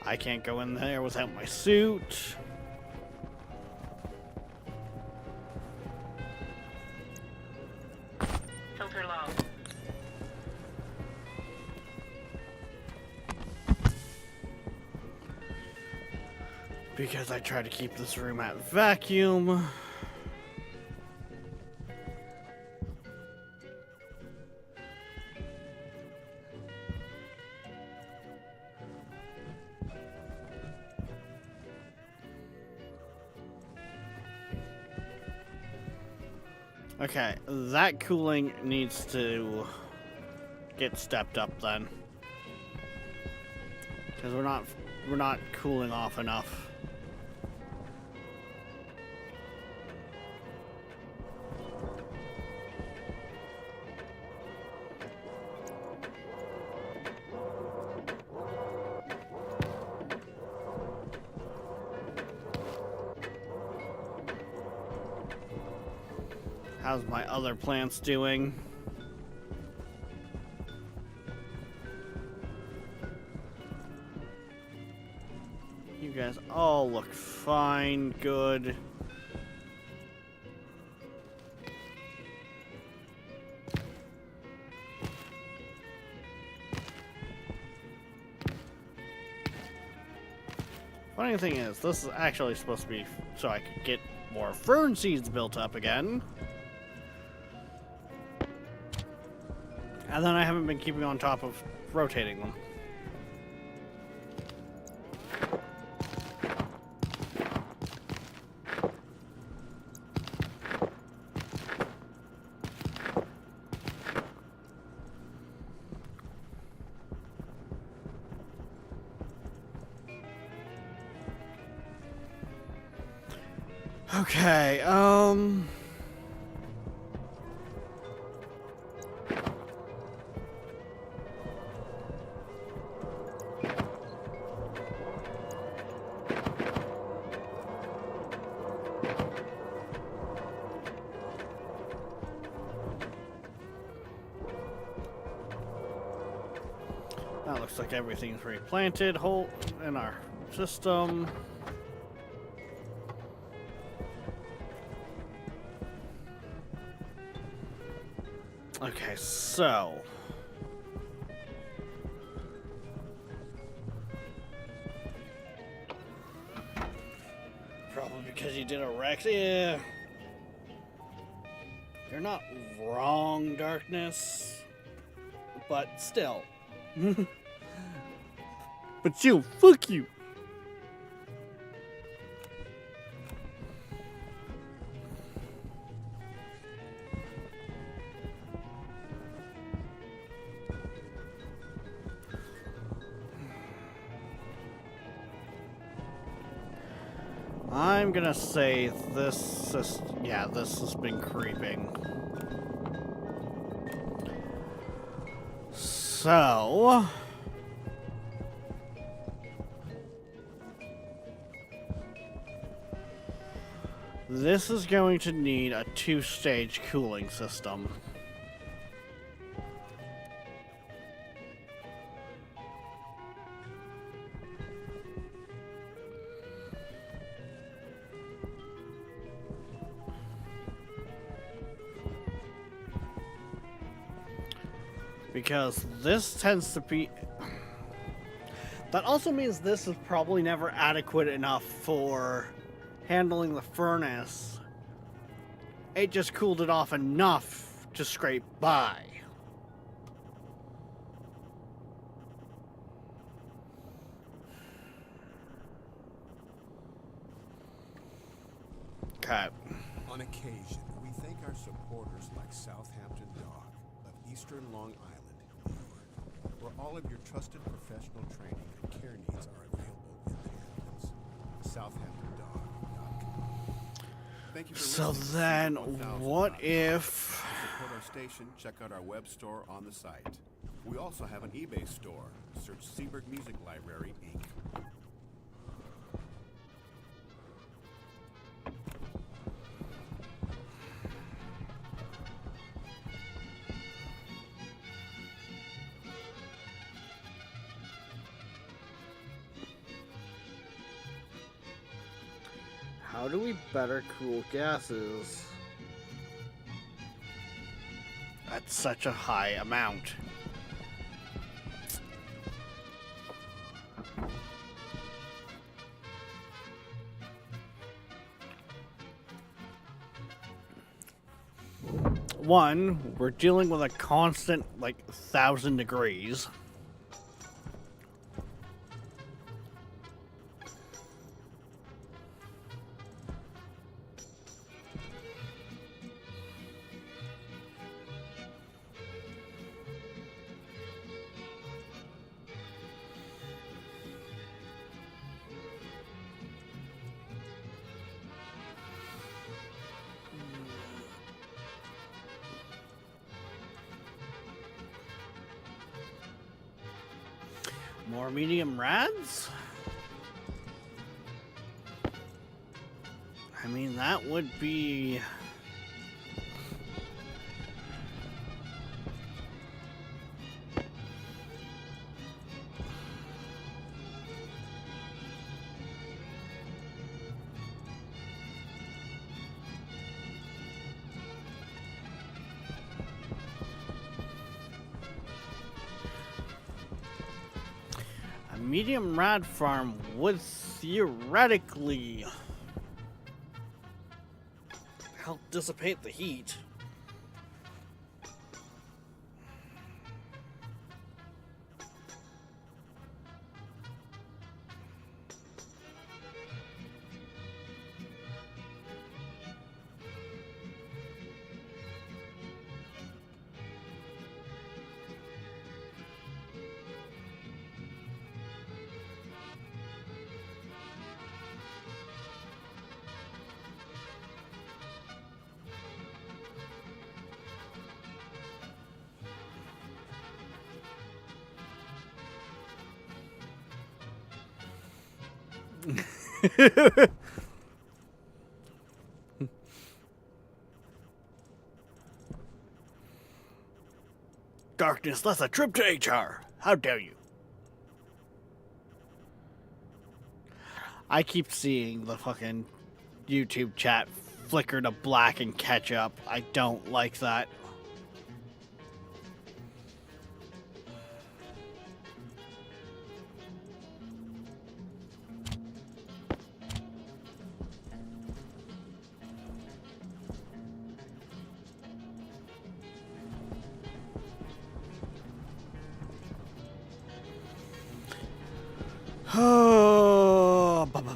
I can't go in there without my suit. Filter low. Because I try to keep this room at vacuum. Okay, that cooling needs to get stepped up then. Because we're not cooling off enough. How's my other plants doing? You guys all look fine, good. Funny thing is, this is actually supposed to be so I could get more fern seeds built up again. And then I haven't been keeping on top of rotating them. Okay, that looks like everything's replanted whole in our system. Okay, so probably because you did a Rex. Yeah, you're not wrong, Darkness, but still. But still, fuck you. I'm gonna say this is, yeah, this has been creeping. So this is going to need a 2-stage cooling system. Because this tends to be... That also means this is probably never adequate enough for handling the furnace. It just cooled it off enough to scrape by. Okay. On occasion, we thank our supporters like Southampton Dog of Eastern Long Island, New York, where all of your trusted professional training and care needs are available in the Hamptons. SouthamptonDog.com. Thank you for So listening to then, Secret 1000. what To if... support our station, check out our web store on the site. We also have an eBay store. Search Seaberg Music Library, Inc. How do we better cool gases at such a high amount? One, we're dealing with a constant, like, 1,000 degrees. More medium rads? I mean, that would be... I medium rad farm would theoretically help dissipate the heat. Darkness, that's a trip to HR. How dare you? I keep seeing the fucking YouTube chat flicker to black and catch up. I don't like that. Oh, bum.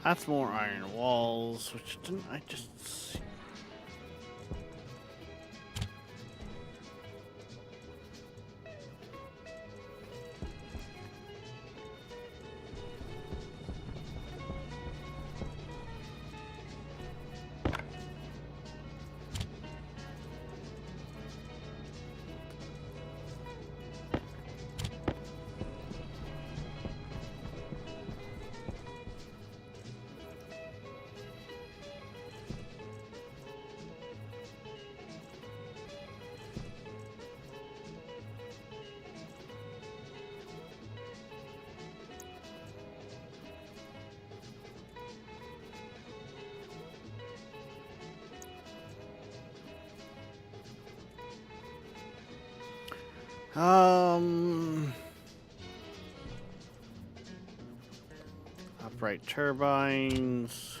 That's more iron walls, which didn't I just see? Upright turbines.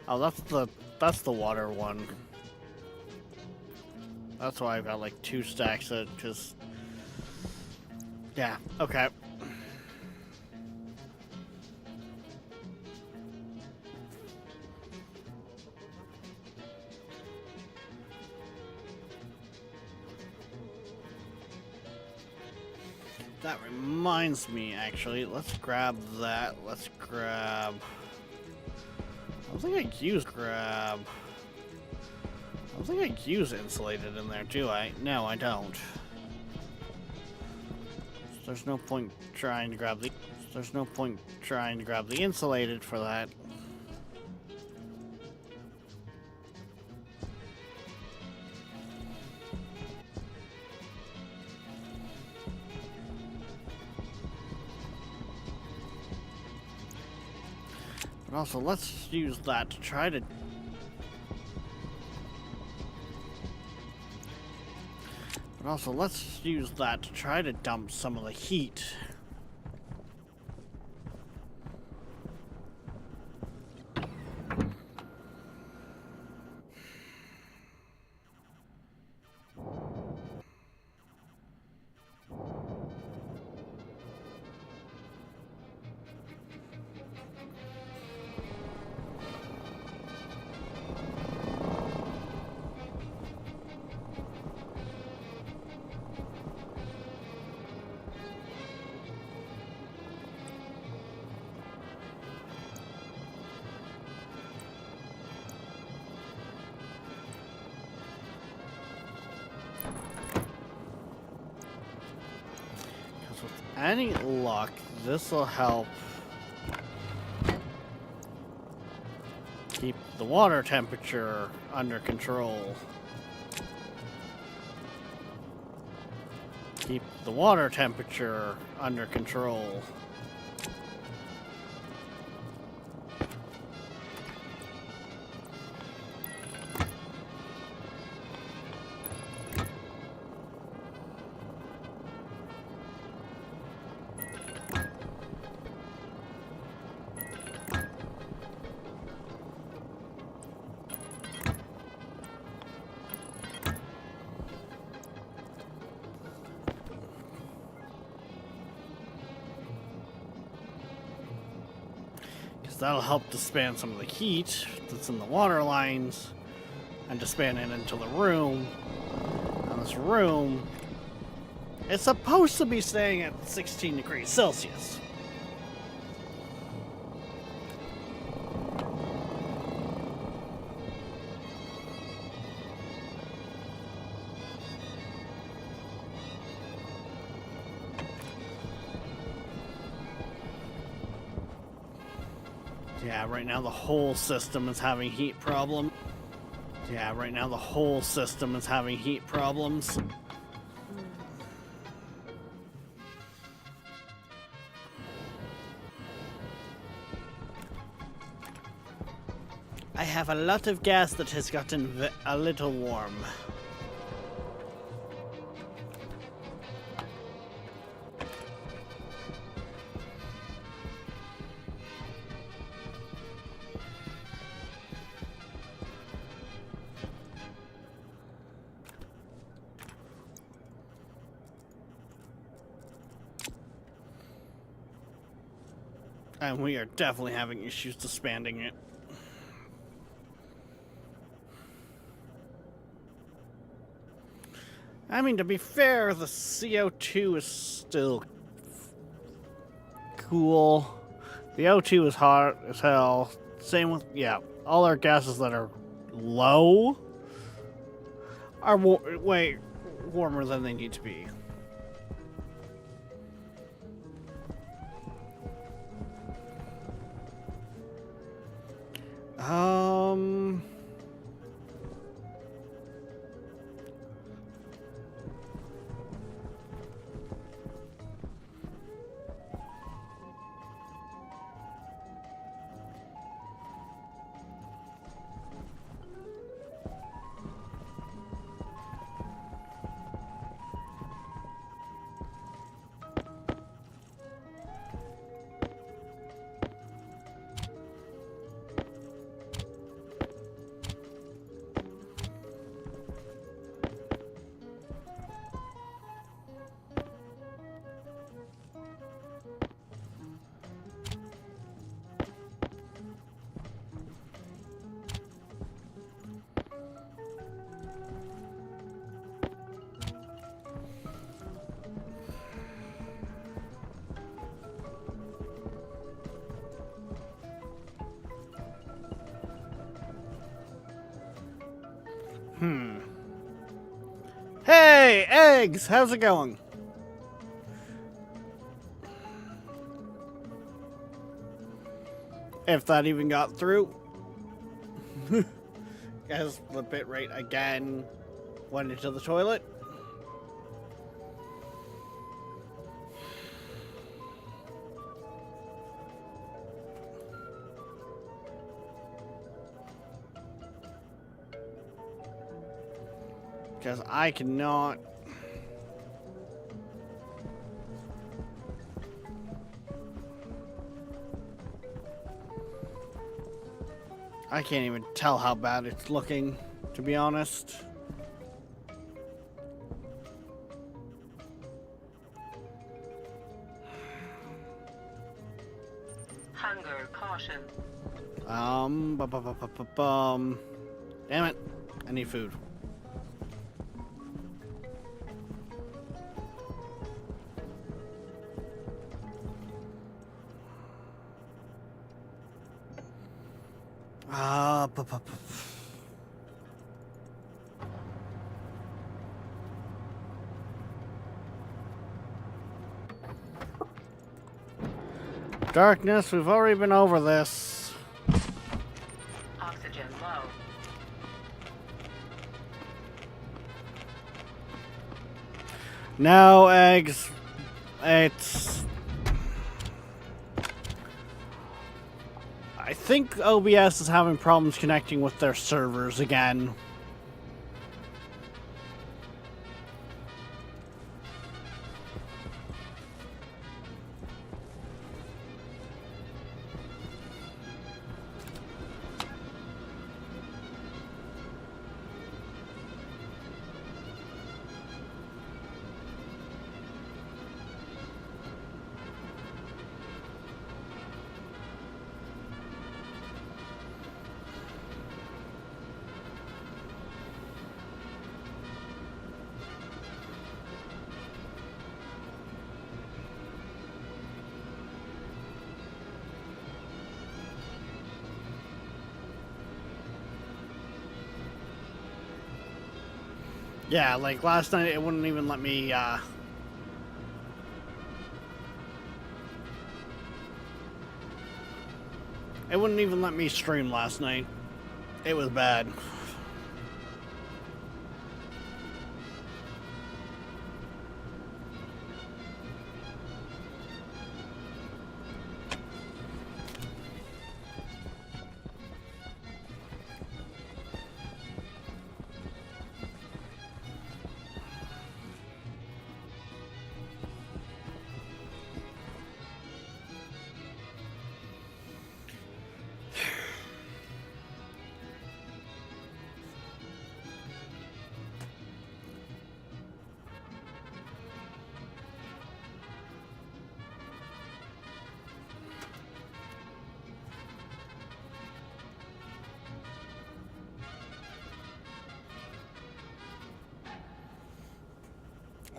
Oh, that's the water one. That's why I've got like 2 stacks of just. Yeah. Okay. That reminds me, actually, let's grab that. Let's grab. I don't think I use grab. I don't think I use insulated in there, do I? No, I don't. There's no point trying to grab the. There's no point trying to grab the insulated for that. But also, let's use that to try to. But also, let's use that to try to dump some of the heat. Any luck, this will help keep the water temperature under control. Keep the water temperature under control. That'll help disband some of the heat that's in the water lines and disband it into the room. And this room is supposed to be staying at 16 degrees Celsius. Yeah, right now the whole system is having heat problems. Yeah, right now the whole system is having heat problems. I have a lot of gas that has gotten a little warm. And we are definitely having issues disbanding it. I mean, to be fair, the CO2 is still cool. The O2 is hot as hell. Same with, yeah, all our gases that are low are way warmer than they need to be. Hey, eggs! How's it going? If that even got through. As the bitrate again went into the toilet. Because I cannot. I can't even tell how bad it's looking, to be honest. Hunger caution. Damn it. I need food. Darkness, we've already been over this. Oxygen low. No, eggs. It's... I think OBS is having problems connecting with their servers again. Yeah, like last night it wouldn't even let me, it wouldn't even let me stream last night. It was bad.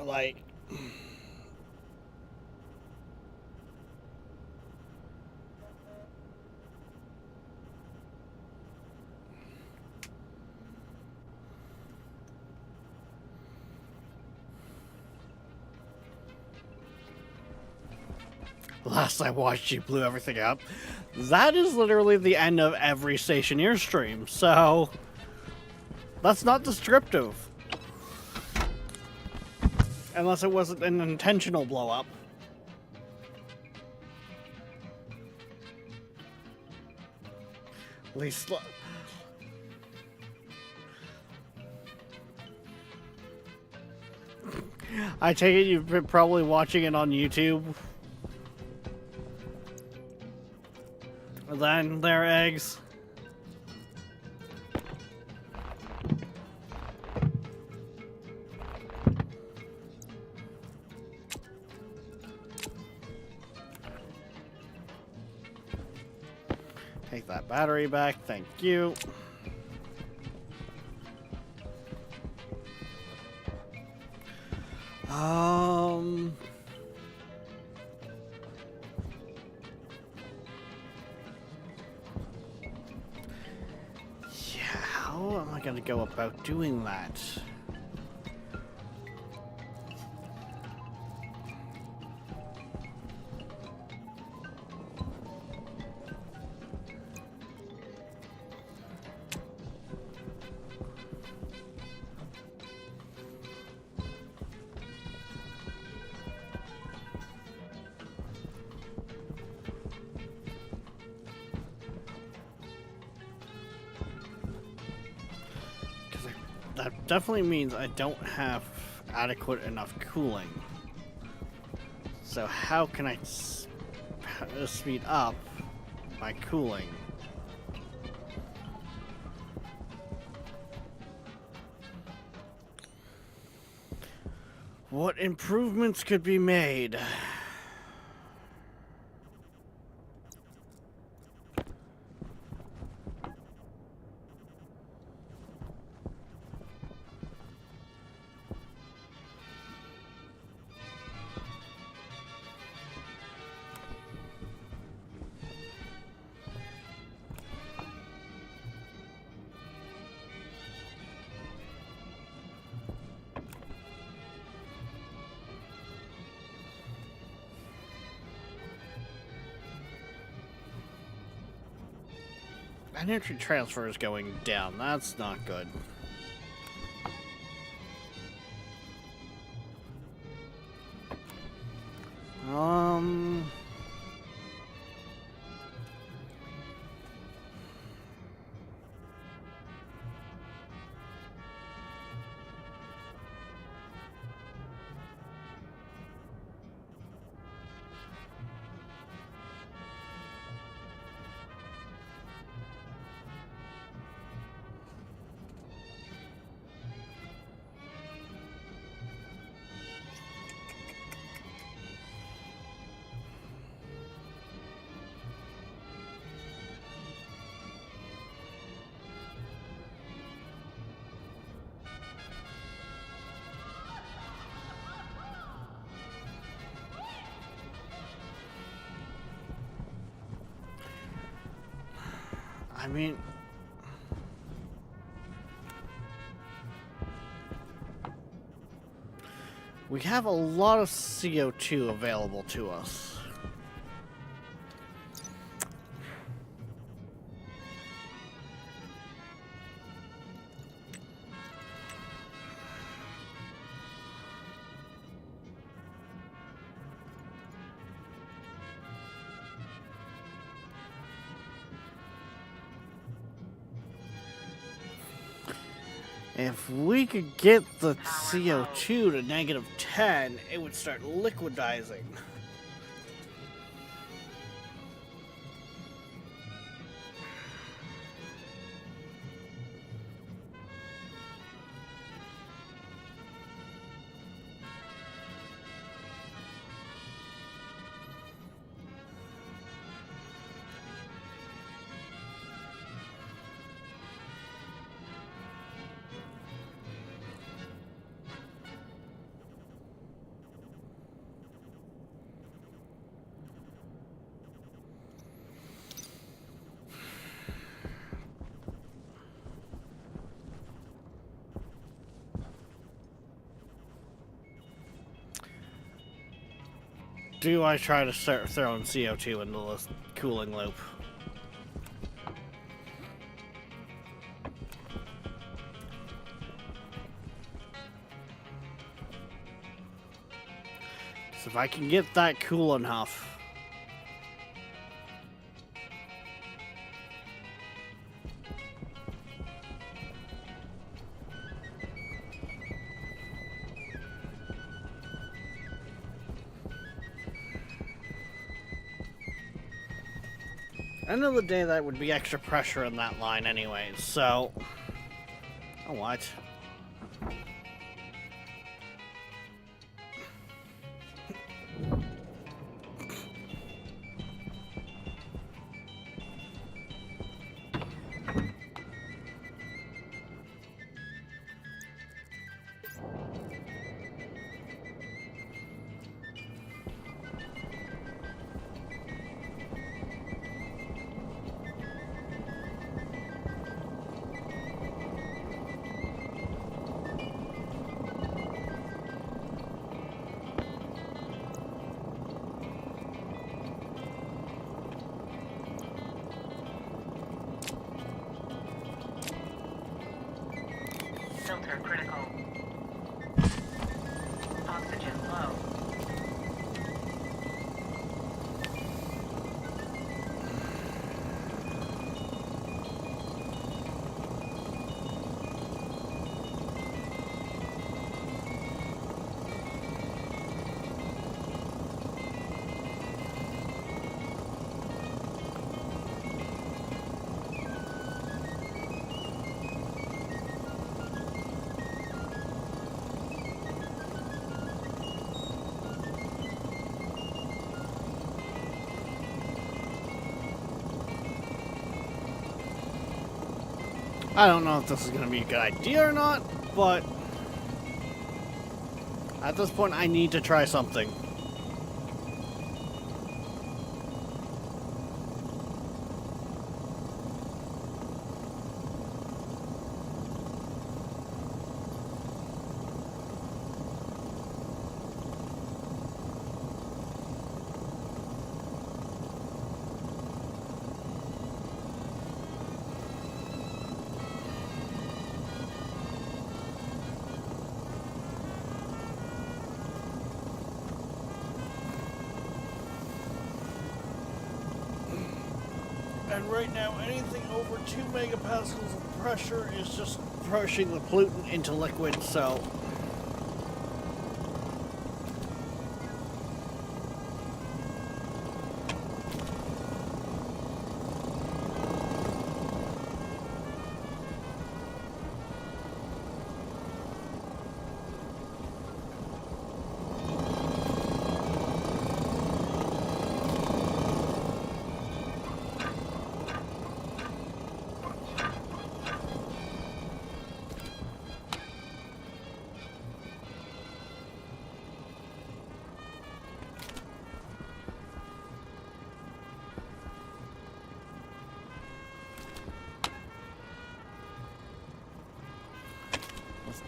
Like, last I watched, you blew everything up. That is literally the end of every Stationeer stream, so that's not descriptive. Unless it wasn't an intentional blow up. At least... I take it you've been probably watching it on YouTube. Then their eggs. Take that battery back, thank you. Yeah, how am I gonna go about doing that? That definitely means I don't have adequate enough cooling. So how can I speed up my cooling? What improvements could be made? Energy transfer is going down. That's not good. I mean, we have a lot of CO2 available to us. If we could get the CO2 to -10, it would start liquidizing. Do I try to start throwing CO2 into the cooling loop? So if I can get that cool enough, end of the day, that would be extra pressure in that line anyways, so... Oh, what? Filter critical. Oxygen low. I don't know if this is going to be a good idea or not, but at this point I need to try something. And right now, anything over 2 megapascals of pressure is just pushing the pollutant into liquid, so...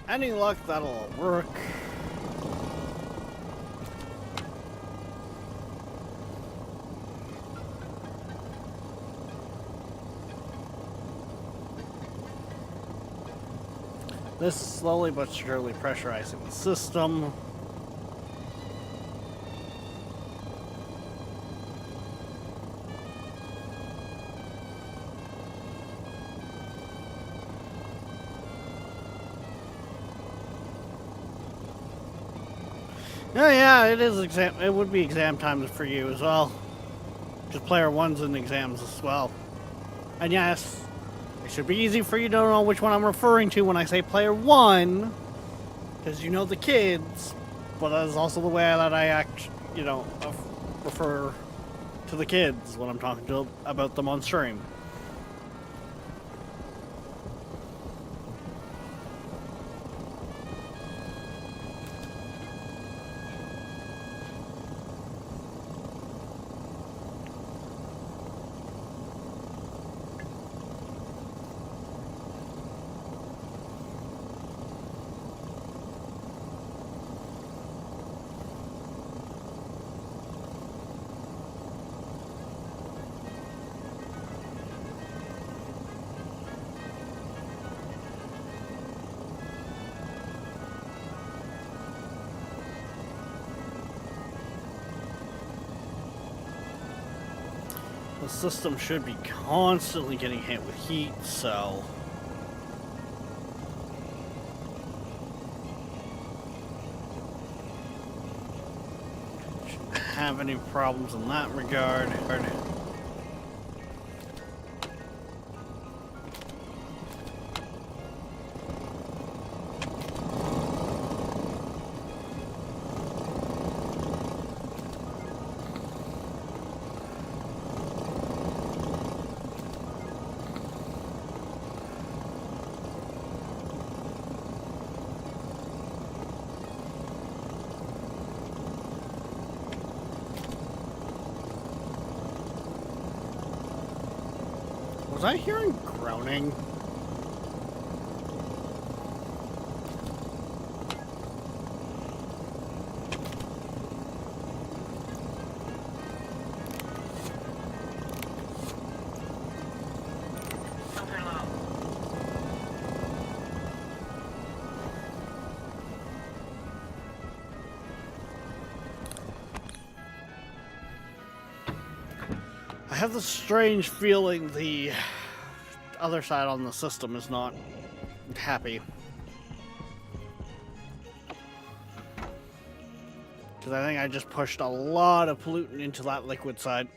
Any luck, that'll work. This is slowly but surely pressurizing the system. Oh yeah, it is exam. It would be exam time for you as well. Just player one's in exams as well. And yes, it should be easy for you to know which one I'm referring to when I say player one, because you know the kids. But that is also the way that I act. You know, refer to the kids when I'm talking to about them on stream. The system should be constantly getting hit with heat, so... shouldn't have any problems in that regard. Was I hearing groaning? Filter low. I have this strange feeling the other side on the system is not happy. Because I think I just pushed a lot of pollutant into that liquid side.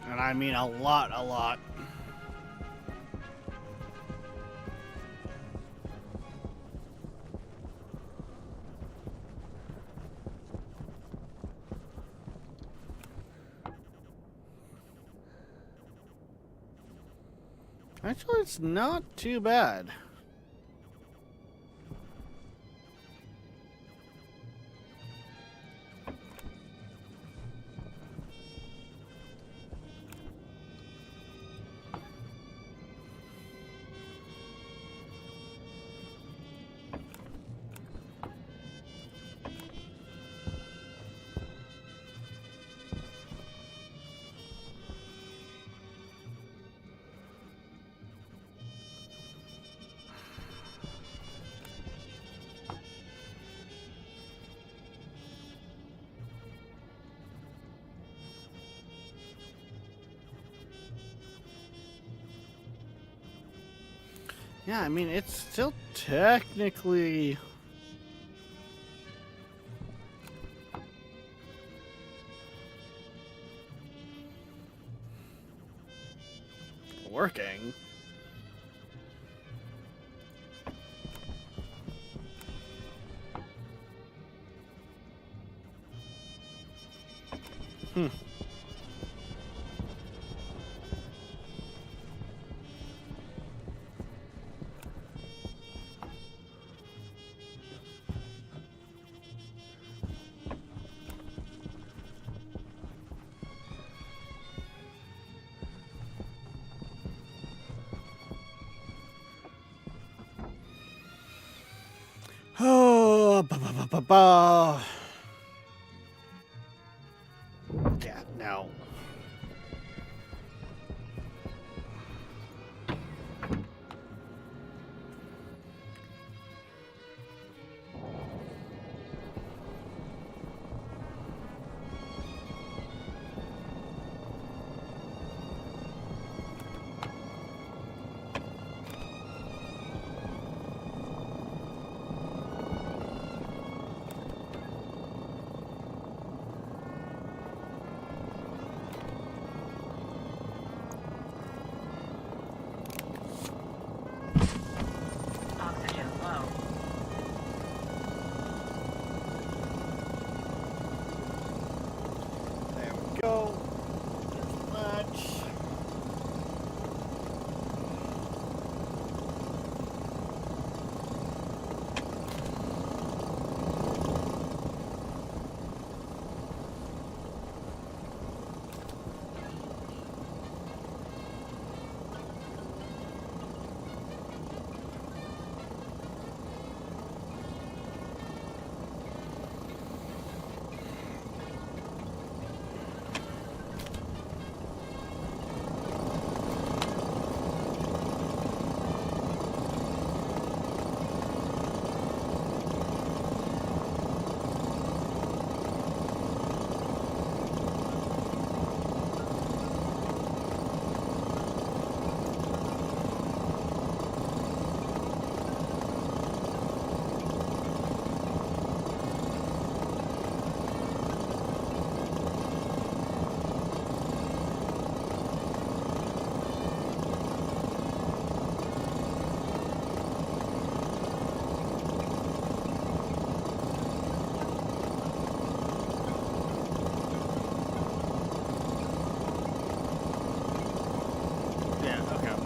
And I mean a lot. Actually, it's not too bad. Yeah, I mean, it's still technically... working. ba ba. Yeah, no. Oxygen low. There we go. There's that. Yeah, okay.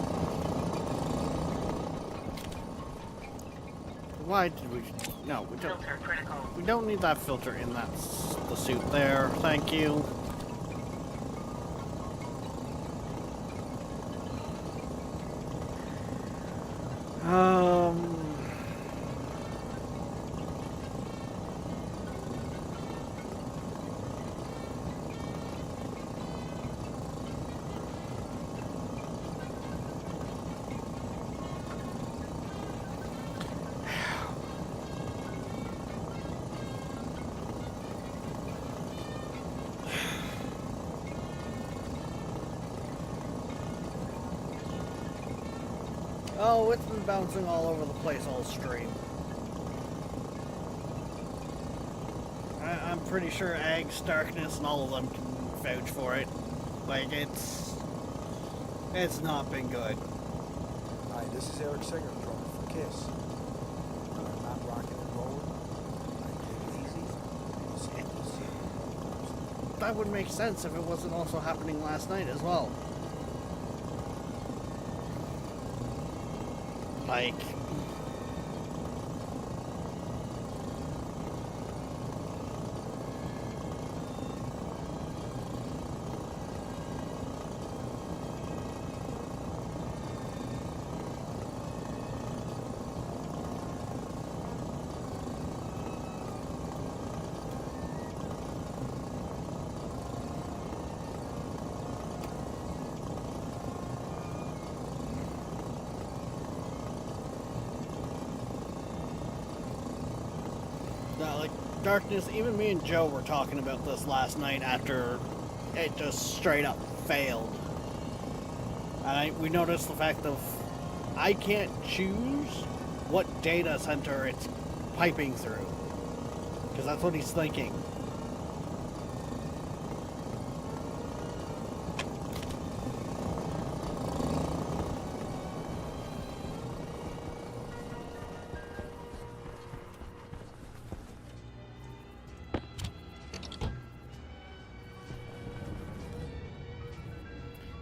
Why did we... No, we don't... Filter critical. We don't need that filter in the suit there. Thank you. Um... Oh, it's been bouncing all over the place all stream. I'm pretty sure Ag, Starkness, and all of them can vouch for it. Like, it's not been good. Hi, this is Eric Singer, drummer for Kiss. When I'm not rocking and rolling, I take it easy, listen to this. That would make sense if it wasn't also happening last night as well. Like... like, Darkness, even me and Joe were talking about this last night after it just straight up failed. And we noticed the fact of I can't choose what data center it's piping through. Because that's what he's thinking.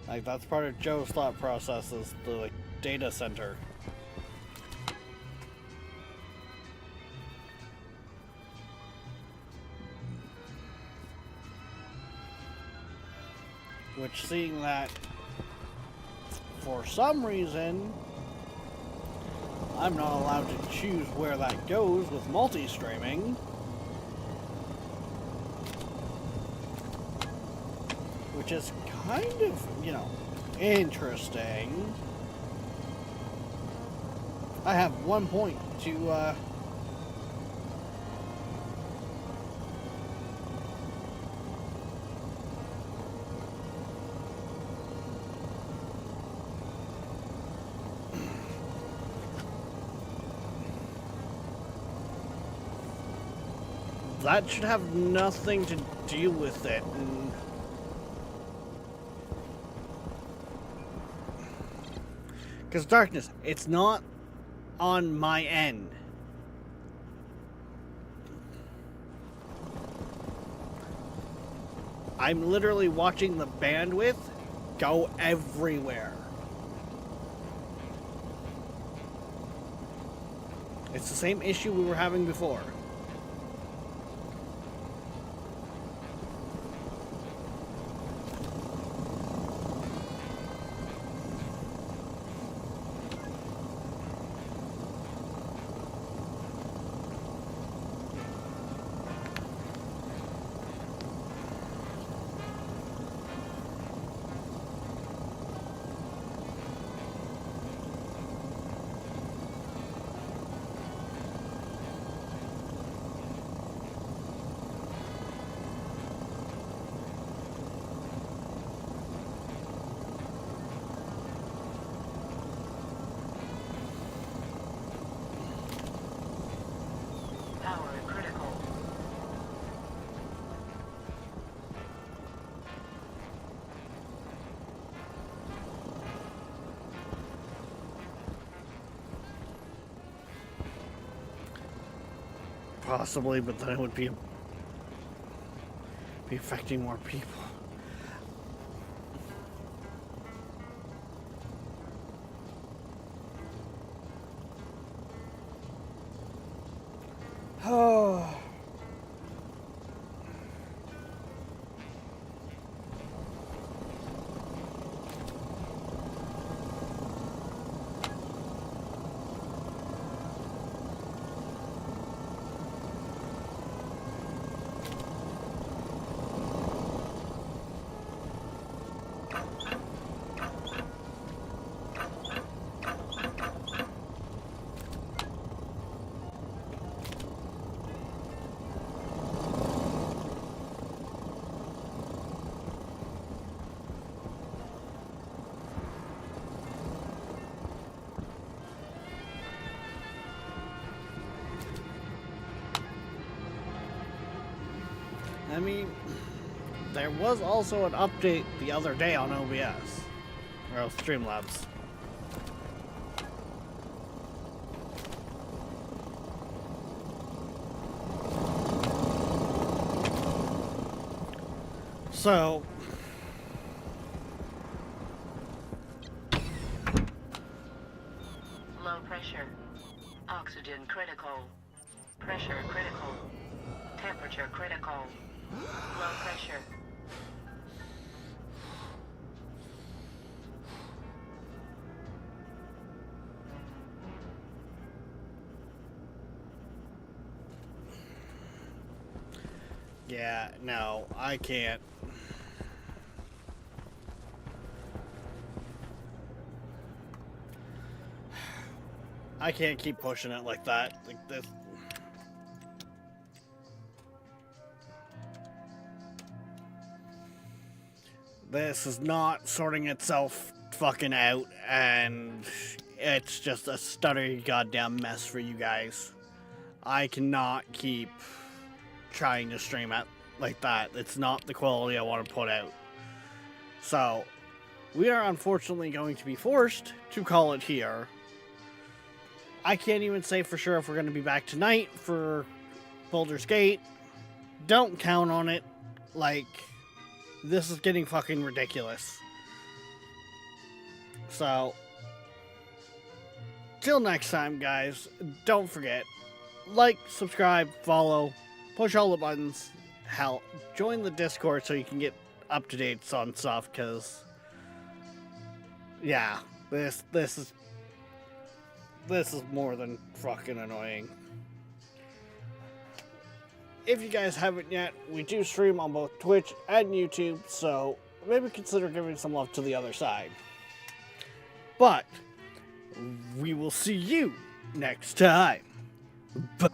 Like, that's part of Joe's thought process, is the like, data center. Which, seeing that, for some reason, I'm not allowed to choose where that goes with multi-streaming. which is kind of, interesting. I have 1 point to, that should have nothing to do with it. Because darkness, it's not on my end. I'm literally watching the bandwidth go everywhere. It's the same issue we were having before. Power critical. Possibly, but then it would be affecting more people. Oh. I mean, there was also an update the other day on OBS, or Streamlabs. So, Low pressure. Oxygen critical. Pressure critical. Temperature critical. Low pressure. yeah, no, I can't. I can't keep pushing it like that. Like this. This is not sorting itself fucking out, and it's just a stuttery goddamn mess for you guys. I cannot keep trying to stream it like that. It's not the quality I want to put out. So, we are unfortunately going to be forced to call it here. I can't even say for sure if we're going to be back tonight for Baldur's Gate. Don't count on it. Like, this is getting fucking ridiculous. So, till next time, guys, don't forget, like, subscribe, follow, push all the buttons. Hell, join the Discord so you can get up-to-dates on stuff, because, yeah, this is more than fucking annoying. If you guys haven't yet, we do stream on both Twitch and YouTube, so maybe consider giving some love to the other side. But we will see you next time. Bye.